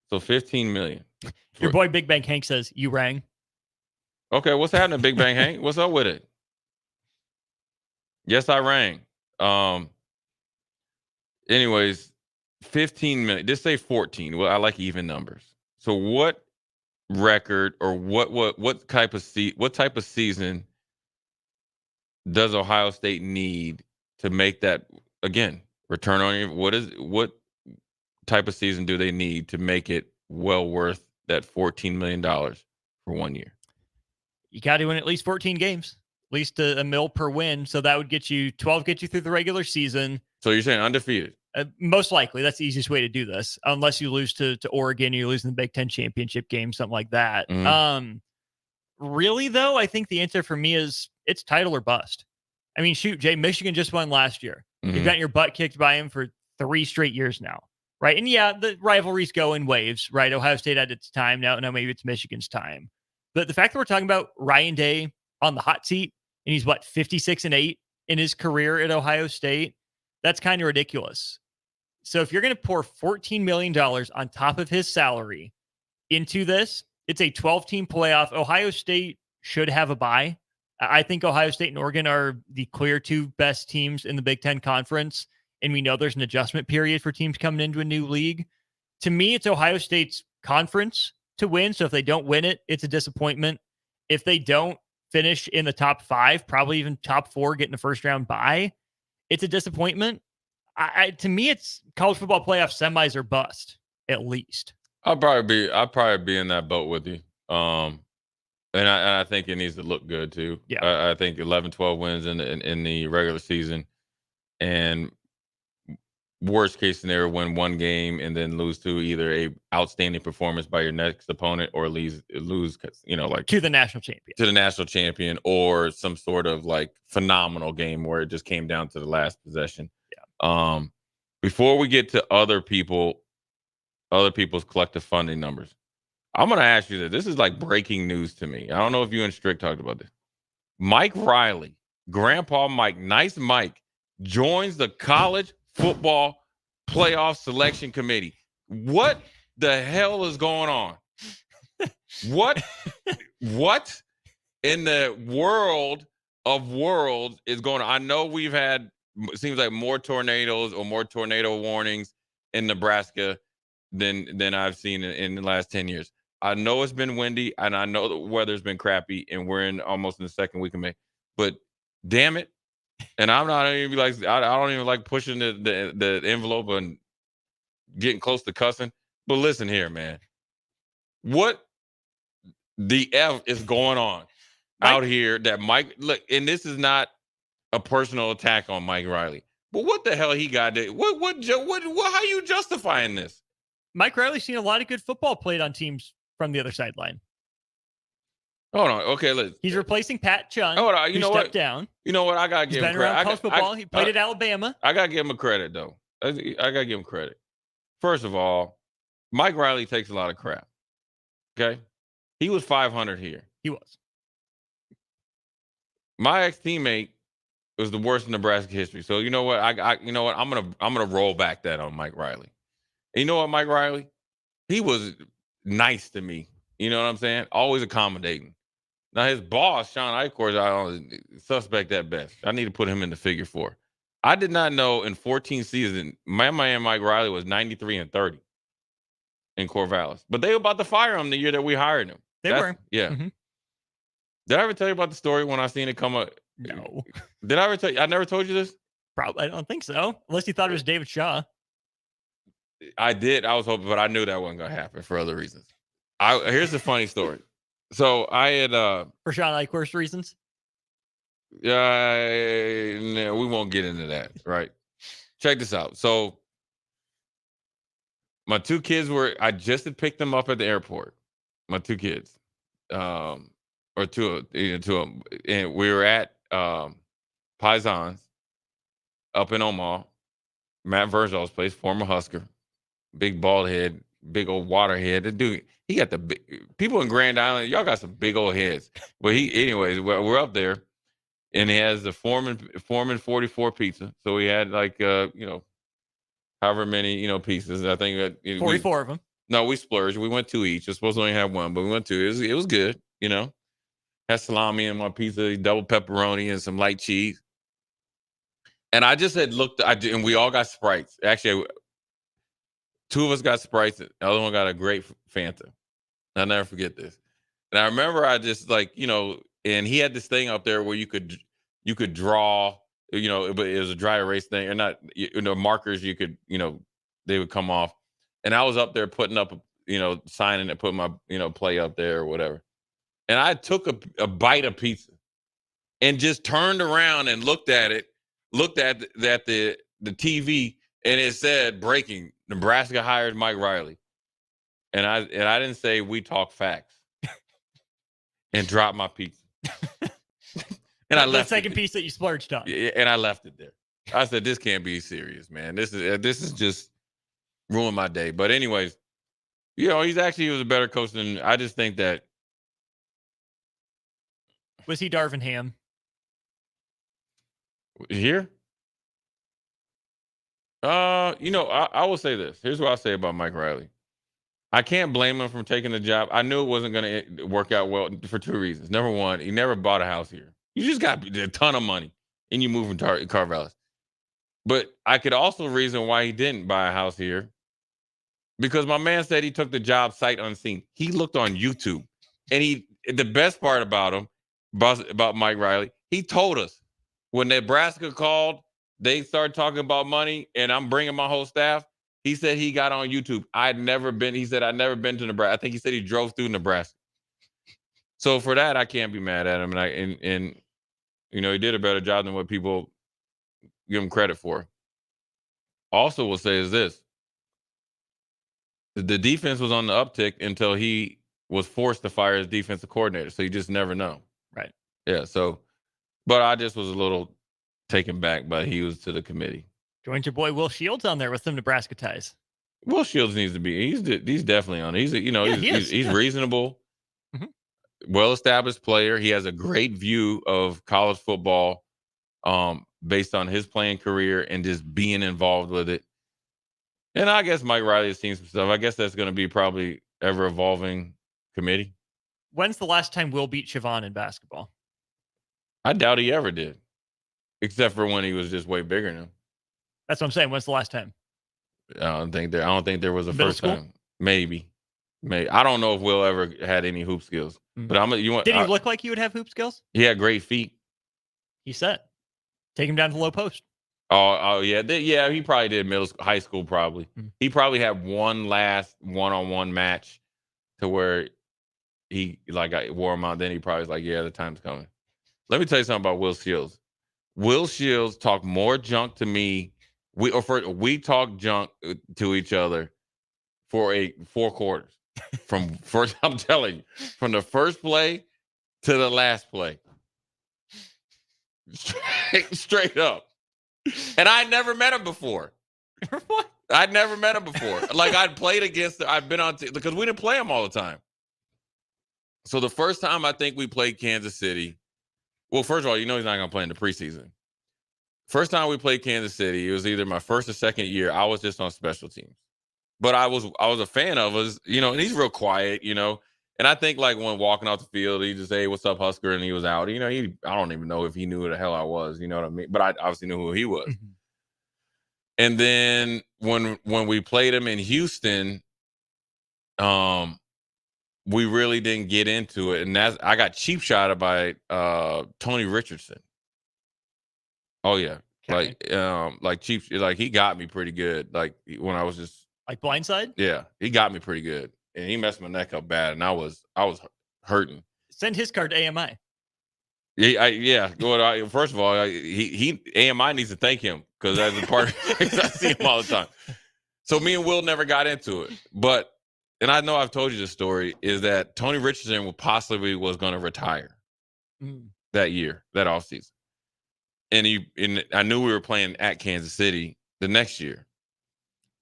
So 15 million. Your boy Big Bang Hank says you rang. Okay, what's happening, Big Bang Hank? What's up with it? Yes, I rang. Anyways, 15 million. Just say 14. Well, I like even numbers. So what record or what type of season does Ohio State need to make that, again, return on your, what type of season do they need to make it well worth that $14 million for 1 year? You got to win at least 14 games, at least a mil per win. So that would get you 12, get you through the regular season. So you're saying undefeated? Most likely. That's the easiest way to do this, unless you lose to Oregon, you lose in the Big Ten championship game, something like that. Mm-hmm. Really, though, I think the answer for me is it's title or bust. I mean, shoot, Jay, Michigan just won last year. Mm-hmm. You've gotten your butt kicked by him for 3 straight years now, right? And yeah, the rivalries go in waves, right? Ohio State had its time. Now maybe it's Michigan's time. But the fact that we're talking about Ryan Day on the hot seat, and he's 56-8 in his career at Ohio State, that's kind of ridiculous. So if you're going to pour $14 million on top of his salary into this, it's a 12-team playoff. Ohio State should have a bye. I think Ohio State and Oregon are the clear 2 best teams in the Big Ten Conference, and we know there's an adjustment period for teams coming into a new league. To me, it's Ohio State's conference to win, so if they don't win it, it's a disappointment. If they don't finish in the top 5, probably even top 4, getting a first-round bye, it's a disappointment. To me, it's college football playoff semis or bust, at least. I'll probably be in that boat with you. And I think it needs to look good too. Yeah. I think 11, 12 wins in the regular season, and worst case scenario, win 1 game and then lose to either a outstanding performance by your next opponent or lose, like to the national champion, or some sort of like phenomenal game where it just came down to the last possession. Yeah. Before we get to other people's collective funding numbers, I'm going to ask you this is like breaking news to me. I don't know if you and Strick talked about this. Mike Riley, Grandpa Mike, nice Mike, joins the college football playoff selection committee. What the hell is going on? What in the world of worlds is going on? I know we've had, it seems like more tornadoes or more tornado warnings in Nebraska than I've seen in the last 10 years. I know it's been windy, and I know the weather's been crappy, and we're almost in the second week of May. But damn it, and I'm not even like I don't even like pushing the envelope and getting close to cussing. But listen here, man, what the F is going on out here? That Mike, look, and this is not a personal attack on Mike Riley, but what the hell he got? What? How you justifying this? Mike Riley's seen a lot of good football played on teams from the other sideline. Hold on. Okay, he's replacing Pat Chun. Hold on. You know what? Down. You know what? I gotta give him credit. College football. He played at Alabama. I gotta give him a credit though. I gotta give him credit. First of all, Mike Riley takes a lot of crap. Okay, he was 500 here. He was. My ex-teammate was the worst in Nebraska history. So you know what? I'm gonna roll back that on Mike Riley. And you know what, Mike Riley? He was nice to me. You know what I'm saying? Always accommodating. Now, his boss, Sean Eichhorst, I don't suspect at best. I need to put him in the figure 4. I did not know in 14 seasons, my man Mike Riley was 93-30 in Corvallis. But they were about to fire him the year that we hired him. They were. Yeah. Mm-hmm. Did I ever tell you about the story when I seen it come up? No. Did I ever tell you? I never told you this? Probably. I don't think so. Unless you thought it was David Shaw. I did. I was hoping, but I knew that wasn't going to happen for other reasons. Here's the funny story. So I had for Sean Eichhorst reasons. No, we won't get into that. Right. Check this out. So my 2 kids I just had picked them up at the airport. My 2 kids, or 2 of them, and we were at Paisans up in Omaha, Matt Virgil's place, former Husker, big bald head, big old water head. The dude, he got the big people in Grand Island. Y'all got some big old heads. But anyways, we're up there, and he has the Foreman 44 pizza. So we had like however many pieces. I think 44 of them. No, we splurged. We went 2 each. We're supposed to only have 1, but we went 2. It was good. Had salami in my pizza, double pepperoni, and some light cheese. And I just had looked. And we all got Sprites. Actually, 2 of us got Sprites. The other one got a grape Fanta. I'll never forget this. And I remember I just and he had this thing up there where you could draw, but it was a dry erase thing, or not, markers you could, they would come off. And I was up there putting up, signing and putting my, play up there or whatever. And I took a bite of pizza and just turned around and looked at the TV, and it said breaking, Nebraska hires Mike Riley. And I didn't say we talk facts and dropped my pizza. And I left the second piece that you splurged on. And I left it there. I said, this can't be serious, man. This is just ruined my day. But anyways, he was a better coach than, I just think that. Was he Darvin Ham? Here? I will say this. Here's what I'll say about Mike Riley. I can't blame him for taking the job. I knew it wasn't going to work out well for two reasons. Number one, he never bought a house here. You just got a ton of money and you move from Carvallis. But I could also reason why he didn't buy a house here, because my man said he took the job sight unseen. He looked on YouTube, and the best part about Mike Riley, he told us when Nebraska called, they started talking about money, and I'm bringing my whole staff. He said he got on YouTube. He said, I'd never been to Nebraska. I think he said he drove through Nebraska. So for that, I can't be mad at him. And he did a better job than what people give him credit for. Also will say is this. The defense was on the uptick until he was forced to fire his defensive coordinator. So you just never know. Right. Yeah. So, but I just was a little taken back by he was to the committee. Joined your boy Will Shields on there with some Nebraska ties. Will Shields needs to be. He's definitely on. He's reasonable, well-established player. He has a great view of college football, based on his playing career and just being involved with it. And I guess Mike Riley has seen some stuff. I guess that's going to be probably ever-evolving committee. When's the last time Will beat Siobhan in basketball? I doubt he ever did, except for when he was just way bigger than him. That's what I'm saying. When's the last time? I don't think there was a first time. Maybe. I don't know if Will ever had any hoop skills. But Did he look like he would have hoop skills? He had great feet. He said, take him down to the low post. Oh yeah. Yeah, he probably did high school probably. He probably had one last one-on-one match to where he wore him out. Then he probably was like, yeah, the time's coming. Let me tell you something about Will Shields. Will Shields talked more junk to me. We talked junk to each other for 4 quarters. I'm telling you, from the first play to the last play. Straight up. And I'd never met him before. What? I'd never met him before. I'd played against, I've been on, because we didn't play him all the time. So the first time I think we played Kansas City, well, first of all, he's not going to play in the preseason. First time we played Kansas City, it was either my first or second year. I was just on special teams. But I was a fan of us, and he's real quiet, And I think when walking off the field, he just say, hey, what's up, Husker? And he was out. I don't even know if he knew who the hell I was, you know what I mean? But I obviously knew who he was. Mm-hmm. And then when we played him in Houston, we really didn't get into it. And I got cheap shotted by Tony Richardson. Oh yeah. Okay. Cheap, he got me pretty good. When I was just blindside? Yeah, he got me pretty good. And he messed my neck up bad, and I was hurting. Send his card to AMI. Yeah. First of all, AMI needs to thank him, because as a part, I see him all the time. So me and Will never got into it, and I know I've told you the story, is that Tony Richardson possibly was going to retire that year, that offseason, and I knew we were playing at Kansas City the next year.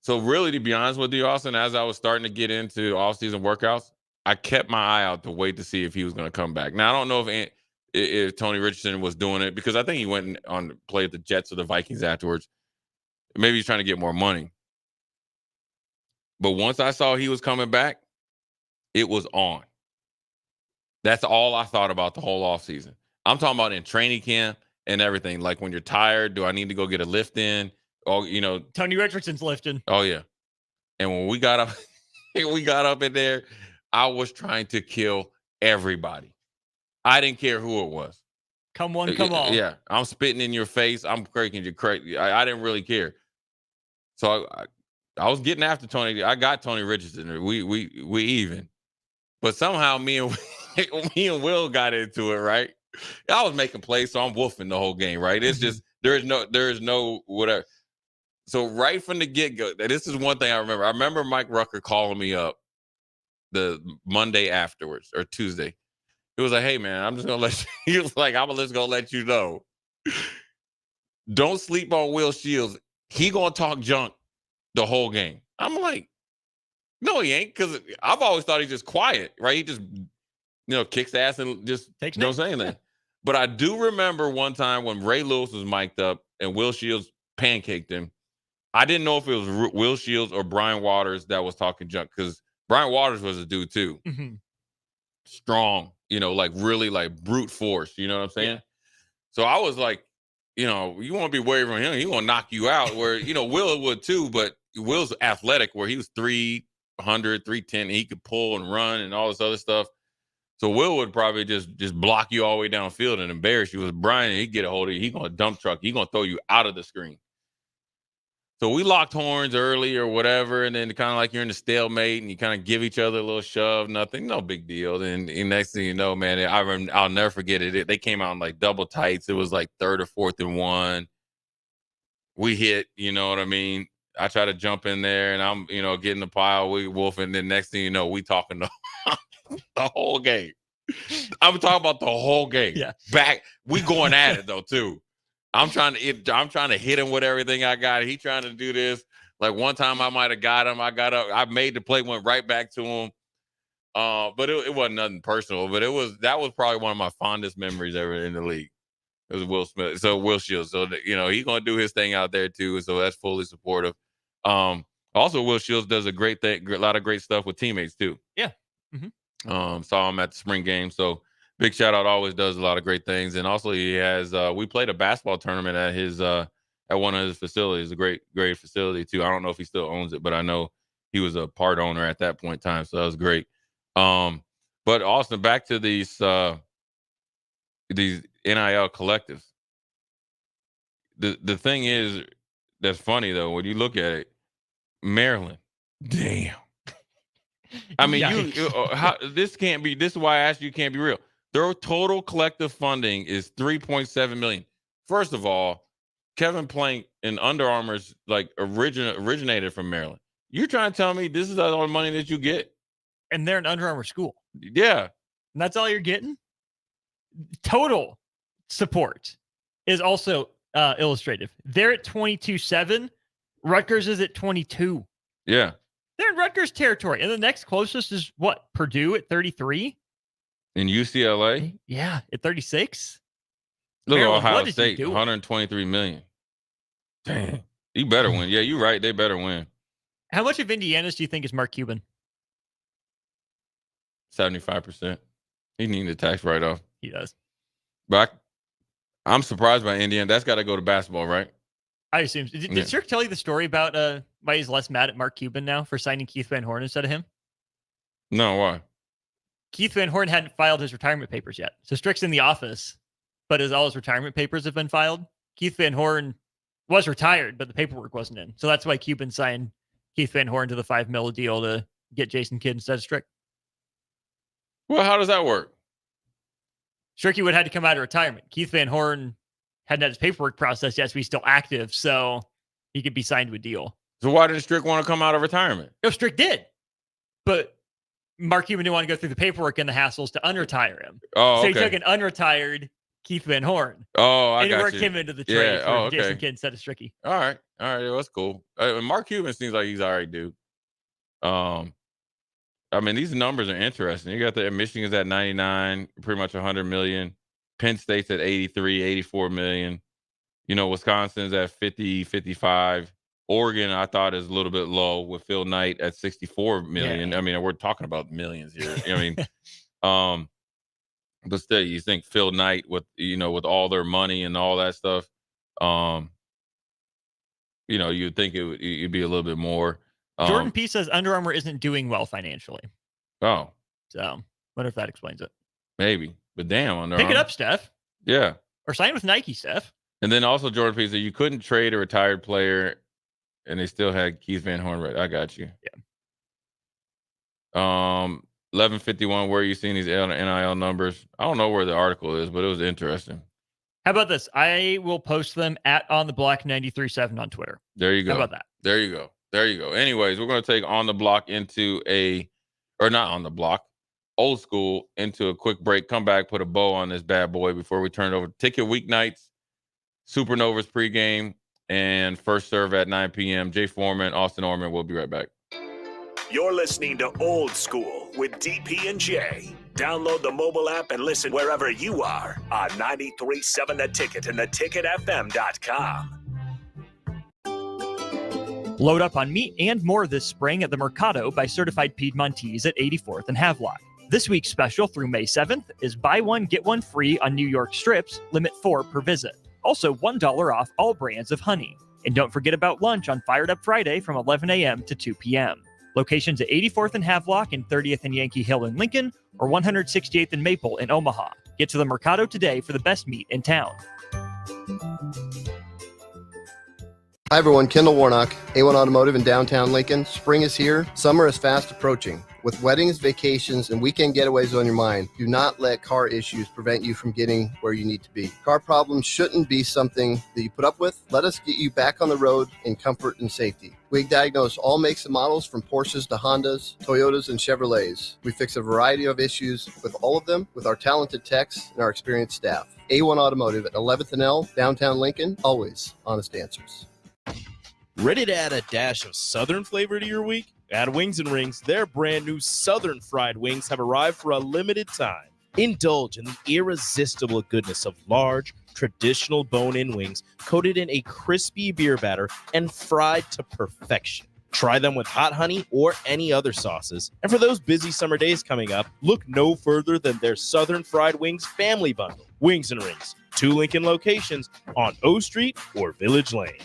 So really, to be honest with you, Austin, as I was starting to get into off-season workouts, I kept my eye out to wait to see if he was going to come back. Now, I don't know if Tony Richardson was doing it, because I think he went on to play at the Jets or the Vikings afterwards. Maybe he's trying to get more money. But once I saw he was coming back, it was on. That's all I thought about the whole offseason. I'm talking about in training camp and everything. Like when you're tired, do I need to go get a lift in? Oh, Tony Richardson's lifting. Oh yeah. And when we got up in there, I was trying to kill everybody. I didn't care who it was. Come on, come on. Yeah, I'm spitting in your face. I'm cracking your crazy. I didn't really care. So I was getting after Tony. I got Tony Richardson. We even. But somehow me and Will got into it, right? I was making plays, so I'm woofing the whole game, right? It's just there is no whatever. So right from the get-go, this is one thing I remember. I remember Mike Rucker calling me up the Monday afterwards or Tuesday. It was like, hey man, I'm just gonna let you. He was like, I'm just gonna let you know. Don't sleep on Will Shields. He gonna talk junk the whole game. I'm like, no, he ain't, because I've always thought he's just quiet, right? He just, kicks ass and just don't say anything. But I do remember one time when Ray Lewis was mic'd up and Will Shields pancaked him. I didn't know if it was Will Shields or Brian Waters that was talking junk, because Brian Waters was a dude too. Mm-hmm. Strong, like really like brute force, you know what I'm saying? Yeah. So I was like, you want to be wary from him. He gonna knock you out. Where Will would too, but Will's athletic, where he was 300, 310. He could pull and run and all this other stuff. So Will would probably just block you all the way downfield and embarrass you. With Brian, he'd get a hold of you. He gonna dump truck. He gonna throw you out of the screen. So we locked horns early or whatever, and then kind of like you're in a stalemate, and you kind of give each other a little shove. Nothing, no big deal. Then next thing you know, man, I'll never forget it. They came out in like double tights. It was like 3rd or 4th and 1. We hit, you know what I mean? I try to jump in there, and I'm, getting the pile. We wolfing. Then next thing you know, we talking the whole game. I'm talking about the whole game. Yeah. Back, we going at it though too. I'm trying to hit him with everything I got. He trying to do this. Like one time I might have got him. I got up. I made the play, went right back to him. But it wasn't nothing personal. But that was probably one of my fondest memories ever in the league. It was Will Smith. So Will Shields. So he's gonna do his thing out there too. So that's fully supportive. Also Will Shields does a lot of great stuff with teammates too. Yeah. Mm-hmm. Saw him at the spring game. So big shout out, always does a lot of great things. And also he has we played a basketball tournament at his at one of his facilities, a great facility too. I don't know if he still owns it, but I know he was a part owner at that point in time. So that was great. But Austin, back to these NIL collectives. The thing is that's funny though, when you look at it, Maryland, damn. I mean, this is why I asked you, can't be real. Their total collective funding is $3.7 million. First of all, Kevin Plank and Under Armour's like originated from Maryland. You're trying to tell me this is all the money that you get? And they're an Under Armour school. Yeah. And that's all you're getting? Total support is also illustrative. They're at 22.7. Rutgers is at 22. Yeah. They're in Rutgers territory. And the next closest is what? Purdue at 33? In UCLA? Yeah, at 36. Look at Maryland, Ohio State, $123 million. Dang. You better win. Yeah, you're right. They better win. How much of Indiana's do you think is Mark Cuban? 75%. He needs a tax write-off. He does. But I'm surprised by Indiana. That's got to go to basketball, right? I assume. Did Shirk tell you the story about why he's less mad at Mark Cuban now for signing Keith Van Horn instead of him? No, why? Keith Van Horn hadn't filed his retirement papers yet. So Strick's in the office, but all his retirement papers have been filed. Keith Van Horn was retired, but the paperwork wasn't in. So that's why Cuban signed Keith Van Horn to the $5 million deal to get Jason Kidd instead of Strick. Well, how does that work? Stricky would have had to come out of retirement. Keith Van Horn hadn't had his paperwork processed yet, so he's still active, so he could be signed to a deal. So why did Strick want to come out of retirement? No, Strick did. But Mark Cuban didn't want to go through the paperwork and the hassles to unretire him. Oh, so okay. he took an unretired Keith Van Horn. Oh, I got you. And worked him into the trade for okay. Jason Kidd instead of Stricky. All right. Well, that's cool. Mark Cuban seems like he's all right, dude. I mean, these numbers are interesting. You got Michigan's at 99, pretty much 100 million. Penn State's at 83, 84 million. Wisconsin's at 50, 55. Oregon, I thought, is a little bit low with Phil Knight at 64 million. Yeah. I mean, we're talking about millions here. But still, you think Phil Knight with all their money and all that stuff, you'd think it'd be a little bit more. Jordan P says Under Armour isn't doing well financially. Oh, So, wonder if that explains it. Maybe. But damn, Under Pick it Armour. up, Steph. Yeah. Or sign with Nike, Steph. And then also Jordan P said you couldn't trade a retired player, and they still had Keith Van Horn. Right, I got you. Yeah. 1151. Where are you seeing these NIL numbers? I don't know where the article is, but it was interesting. How about this? I will post them at On the Block 93.7 on Twitter. There you go. How about that? There you go. There you go. Anyways, we're going to take On the Block not On the Block, Old School into a quick break. Come back, put a bow on this bad boy before we turn it over. Ticket weeknights, Supernovas pregame, and first serve at 9 p.m. Jay Foreman, Austin Orman. We'll be right back. You're listening to Old School with DP and J. Download the mobile app and listen wherever you are on 93.7 The Ticket and theticketfm.com. Load up on meat and more this spring at the Mercado by Certified Piedmontese at 84th and Havelock. This week's special through May 7th is buy one, get one free on New York strips, limit 4 per visit. Also $1 off all brands of honey. And don't forget about lunch on Fired Up Friday from 11 a.m. to 2 p.m. Locations at 84th and Havelock and 30th and Yankee Hill in Lincoln or 168th and Maple in Omaha. Get to the Mercado today for the best meat in town. Hi everyone, Kendall Warnock, A1 Automotive in downtown Lincoln. Spring is here, summer is fast approaching. With weddings, vacations, and weekend getaways on your mind, do not let car issues prevent you from getting where you need to be. Car problems shouldn't be something that you put up with. Let us get you back on the road in comfort and safety. We diagnose all makes and models from Porsches to Hondas, Toyotas, and Chevrolets. We fix a variety of issues with all of them with our talented techs and our experienced staff. A1 Automotive at 11th and L, downtown Lincoln, always honest answers. Ready to add a dash of Southern flavor to your week? At Wings and Rings, their brand new Southern fried wings have arrived for a limited time. Indulge in the irresistible goodness of large, traditional bone-in wings coated in a crispy beer batter and fried to perfection. Try them with hot honey or any other sauces. And for those busy summer days coming up, look no further than their Southern Fried Wings Family Bundle. Wings and Rings, 2 Lincoln locations on O Street or Village Lane.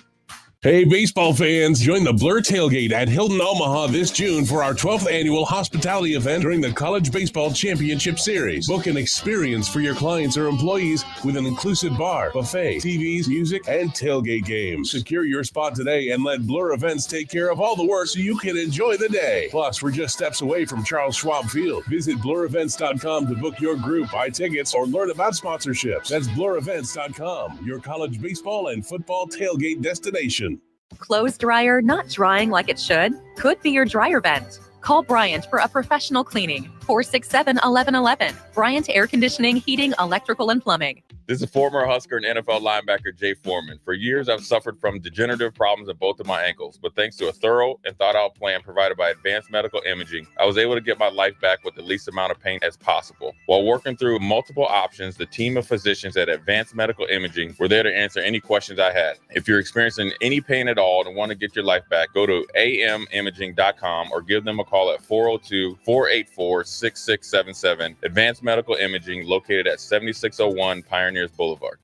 Hey, baseball fans, join the Blur Tailgate at Hilton Omaha this June for our 12th annual hospitality event during the College Baseball Championship Series. Book an experience for your clients or employees with an inclusive bar, buffet, TVs, music, and tailgate games. Secure your spot today and let Blur Events take care of all the work so you can enjoy the day. Plus, we're just steps away from Charles Schwab Field. Visit blurevents.com to book your group, buy tickets, or learn about sponsorships. That's blurevents.com, your college baseball and football tailgate destination. Clothes dryer not drying like it should? Could be your dryer vent. Call Bryant for a professional cleaning. 467-1111. Bryant Air Conditioning, Heating, Electrical, and Plumbing. This is former Husker and NFL linebacker Jay Foreman. For years, I've suffered from degenerative problems in both of my ankles, but thanks to a thorough and thought-out plan provided by Advanced Medical Imaging, I was able to get my life back with the least amount of pain as possible. While working through multiple options, the team of physicians at Advanced Medical Imaging were there to answer any questions I had. If you're experiencing any pain at all and want to get your life back, go to amimaging.com or give them a call at 402-484-6677. Advanced Medical Imaging, located at 7601 Pioneers Boulevard.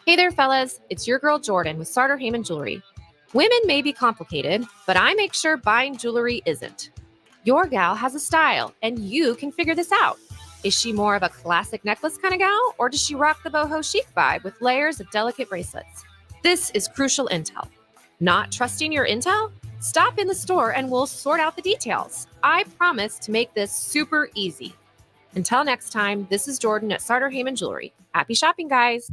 Hey there, fellas. It's your girl Jordan with Sartor Heyman Jewelry. Women may be complicated, but I make sure buying jewelry isn't. Your gal has a style, and you can figure this out. Is she more of a classic necklace kind of gal, or does she rock the boho chic vibe with layers of delicate bracelets? This is crucial intel. Not trusting your intel? Stop in the store and we'll sort out the details. I promise to make this super easy. Until next time, this is Jordan at Sartor Heyman Jewelry. Happy shopping, guys.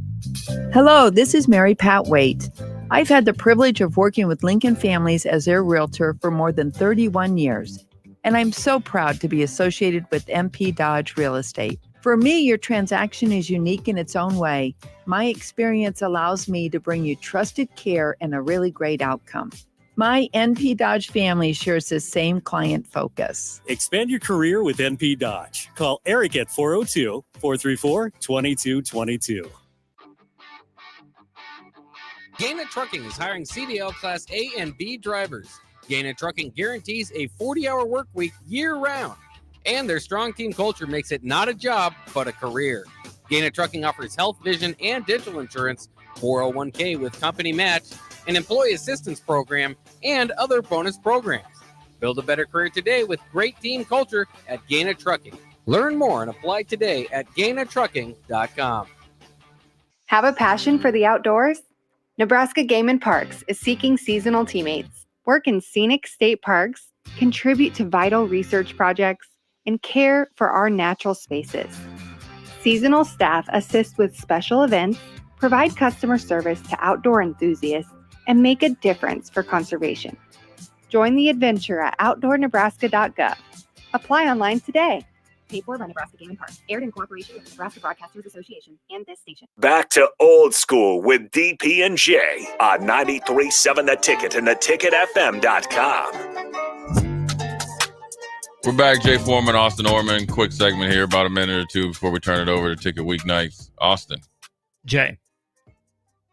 Hello, this is Mary Pat Waite. I've had the privilege of working with Lincoln families as their realtor for more than 31 years, and I'm so proud to be associated with MP Dodge Real Estate. For me, your transaction is unique in its own way. My experience allows me to bring you trusted care and a really great outcome. My NP Dodge family shares the same client focus. Expand your career with NP Dodge. Call Eric at 402-434-2222. Gaina Trucking is hiring CDL Class A and B drivers. Gaina Trucking guarantees a 40-hour work week year-round. And their strong team culture makes it not a job, but a career. Gaina Trucking offers health, vision, and dental insurance, 401k with company match, an employee assistance program, and other bonus programs. Build a better career today with great team culture at Gaina Trucking. Learn more and apply today at GainaTrucking.com. Have a passion for the outdoors? Nebraska Game and Parks is seeking seasonal teammates. Work in scenic state parks, contribute to vital research projects, and care for our natural spaces. Seasonal staff assist with special events, provide customer service to outdoor enthusiasts, and make a difference for conservation. Join the adventure at outdoornebraska.gov. Apply online today. Paid for by Nebraska Game and Parks. Aired in cooperation with Nebraska Broadcasters Association and this station. Back to Old School with DP and J on 93.7 The Ticket and theticketfm.com. We're back. Jay Foreman, Austin Orman. Quick segment here, about a minute or two before we turn it over to Ticket Weeknights. Austin. Jay.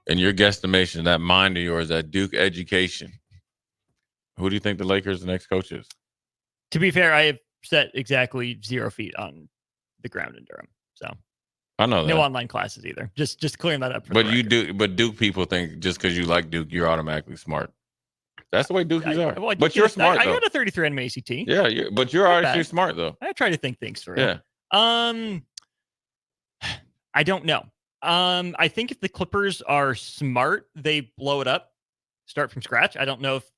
In your guesstimation, that mind of yours, that Duke education, who do you think the Lakers' next coach is? To be fair, I have set exactly 0 feet on the ground in Durham. So I know that. No online classes either. Just clearing that up. But Duke people think just because you like Duke, you're automatically smart. That's the way Dukies are. Well, but you're smart, I though. got a 33 on my ACT. Yeah, but you're obviously smart, though. I try to think things through. Yeah. I don't know. I think if the Clippers are smart, they blow it up, start from scratch. I don't know if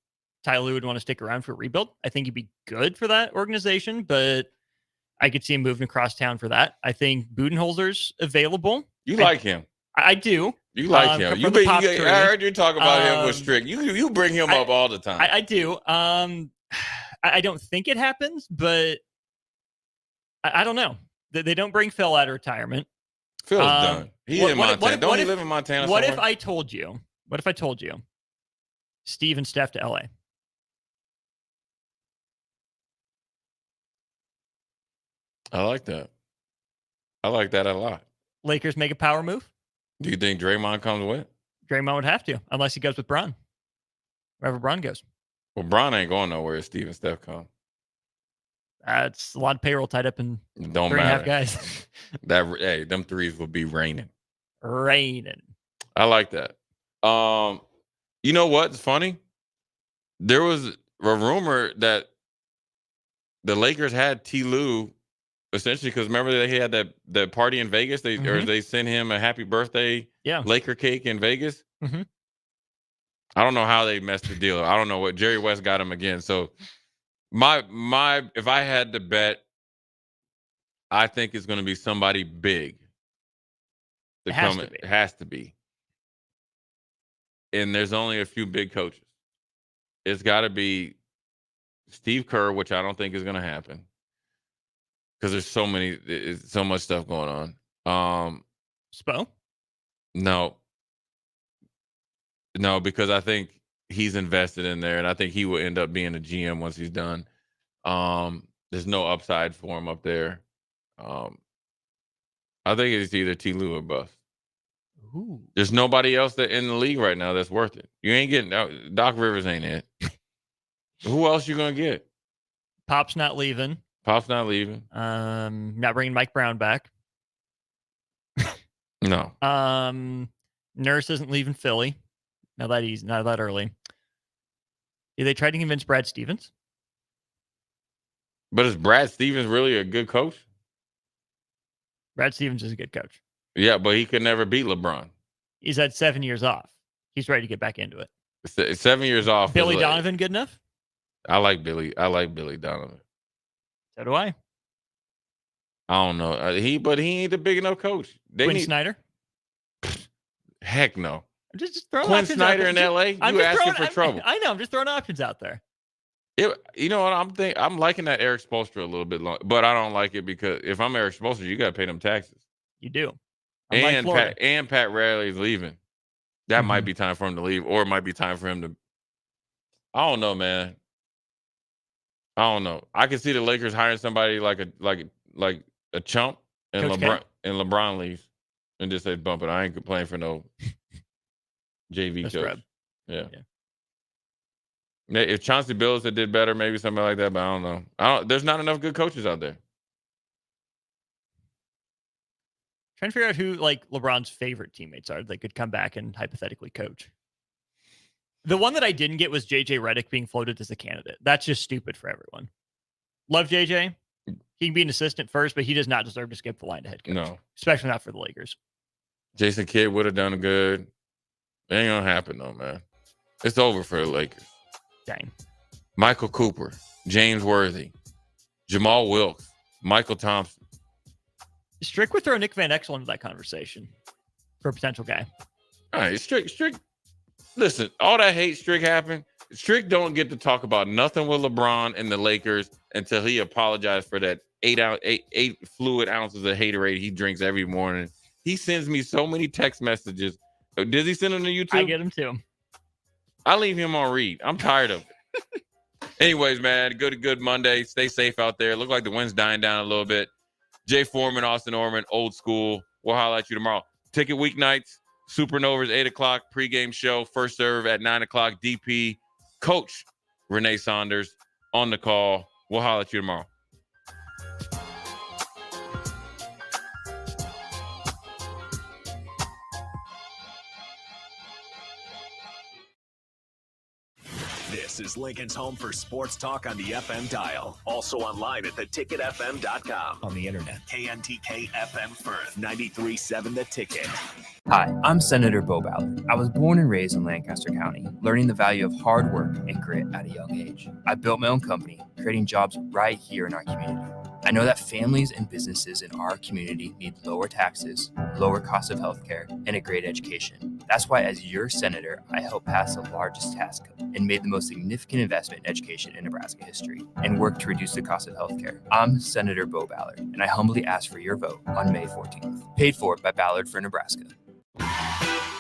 Ty Lue would want to stick around for a rebuild. I think he'd be good for that organization, but I could see him moving across town for that. I think Budenholzer's available. You like him. I do. You like him. I heard you talk about him with Strick. You bring him up all the time. I do. I don't think it happens, but I don't know. They don't bring Phil out of retirement. Phil's done. He's in Montana. Don't he live in Montana What somewhere? if I told you Steve and Steph to LA? I like that. I like that a lot. Lakers make a power move? Do you think Draymond comes with? Draymond would have to, unless he goes with Bron. Wherever Bron goes. Well, Bron ain't going nowhere if Steve and Steph come. It's a lot of payroll tied up in Don't 3.5 matter. guys. Them threes will be raining. I like that. You know what's funny? There was a rumor that the Lakers had T. Lue essentially because remember they had that party in Vegas. They sent him a happy birthday Laker cake in Vegas. Mm-hmm. I don't know how they messed the deal. I don't know what Jerry West got him again. So my if I had to bet, I think it's going to be somebody big. It has to be. And there's only a few big coaches. It's got to be Steve Kerr, which I don't think is going to happen because there's so much stuff going on. Spo? No, because I think he's invested in there, and I think he will end up being a GM once he's done. There's no upside for him up there. I think it's either T. Lue or bust. Ooh. There's nobody else that in the league right now that's worth it. You ain't getting Doc Rivers ain't it. Who else you gonna get? Pop's not leaving. Not bringing Mike Brown back. No. Nurse isn't leaving Philly. Not that early. Did they try to convince Brad Stevens? But is Brad Stevens really a good coach? Brad Stevens is a good coach. Yeah, but he could never beat LeBron. He's had 7 years off. He's ready to get back into it. 7 years off. Billy Donovan, good enough? I like Billy Donovan. So do I. I don't know. But he ain't a big enough coach. Quinn Snyder? Heck no. Just throwing Quinn options Snyder out in LA? You asking for trouble. I know. I'm just throwing options out there. You know what I'm liking that Eric Spoelstra a little bit long, but I don't like it because if I'm Eric Spoelstra, you got to pay them taxes. You do. And Pat Riley's leaving. That might be time for him to leave, or it might be time for him to. I don't know, man. I don't know. I can see the Lakers hiring somebody like a chump, and LeBron leaves, and just say bump it. I ain't complaining for no JV coach. Yeah. If Chauncey Billups had did better, maybe something like that, but I don't know. There's not enough good coaches out there. Trying to figure out who LeBron's favorite teammates are that could come back and hypothetically coach. The one that I didn't get was JJ Redick being floated as a candidate. That's just stupid for everyone. Love JJ. He can be an assistant first, but he does not deserve to skip the line to head coach. No. Especially not for the Lakers. Jason Kidd would have done good. It ain't gonna happen though, man. It's over for the Lakers. Dang. Michael Cooper, James Worthy, Jamal Wilkes, Michael Thompson. Strick would throw Nick Van Exel into that conversation for a potential guy. All right, Strick. Listen, all that hate Strick happened. Strick don't get to talk about nothing with LeBron and the Lakers until he apologized for that 8 fluid ounces of haterade he drinks every morning. He sends me so many text messages. Does he send them to you too? I get them too. I leave him on read. I'm tired of it. Anyways, man, good Monday. Stay safe out there. Look like the wind's dying down a little bit. Jay Foreman, Austin Orman, old school. We'll highlight you tomorrow. Ticket weeknights, Supernovas, 8 o'clock, pregame show, first serve at 9 o'clock. DP, Coach Renee Saunders on the call. We'll holler at you tomorrow. This is Lincoln's home for sports talk on the FM dial. Also online at theticketfm.com. On the internet. KNTK FM Firth, 93.7 The Ticket. Hi, I'm Senator Bo Ballard. I was born and raised in Lancaster County, learning the value of hard work and grit at a young age. I built my own company, creating jobs right here in our community. I know that families and businesses in our community need lower taxes, lower cost of healthcare, and a great education. That's why, as your senator, I helped pass the largest tax cut and made the most significant investment in education in Nebraska history and worked to reduce the cost of healthcare. I'm Senator Bo Ballard, and I humbly ask for your vote on May 14th. Paid for by Ballard for Nebraska.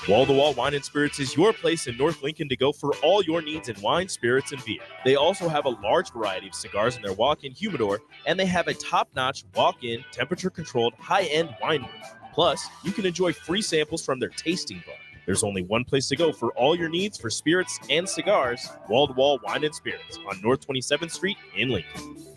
Wall-to-Wall Wine & Spirits is your place in North Lincoln to go for all your needs in wine, spirits, and beer. They also have a large variety of cigars in their walk-in humidor, and they have a top-notch walk-in, temperature-controlled, high-end wine room. Plus, you can enjoy free samples from their tasting bar. There's only one place to go for all your needs for spirits and cigars, Wall-to-Wall Wine & Spirits on North 27th Street in Lincoln.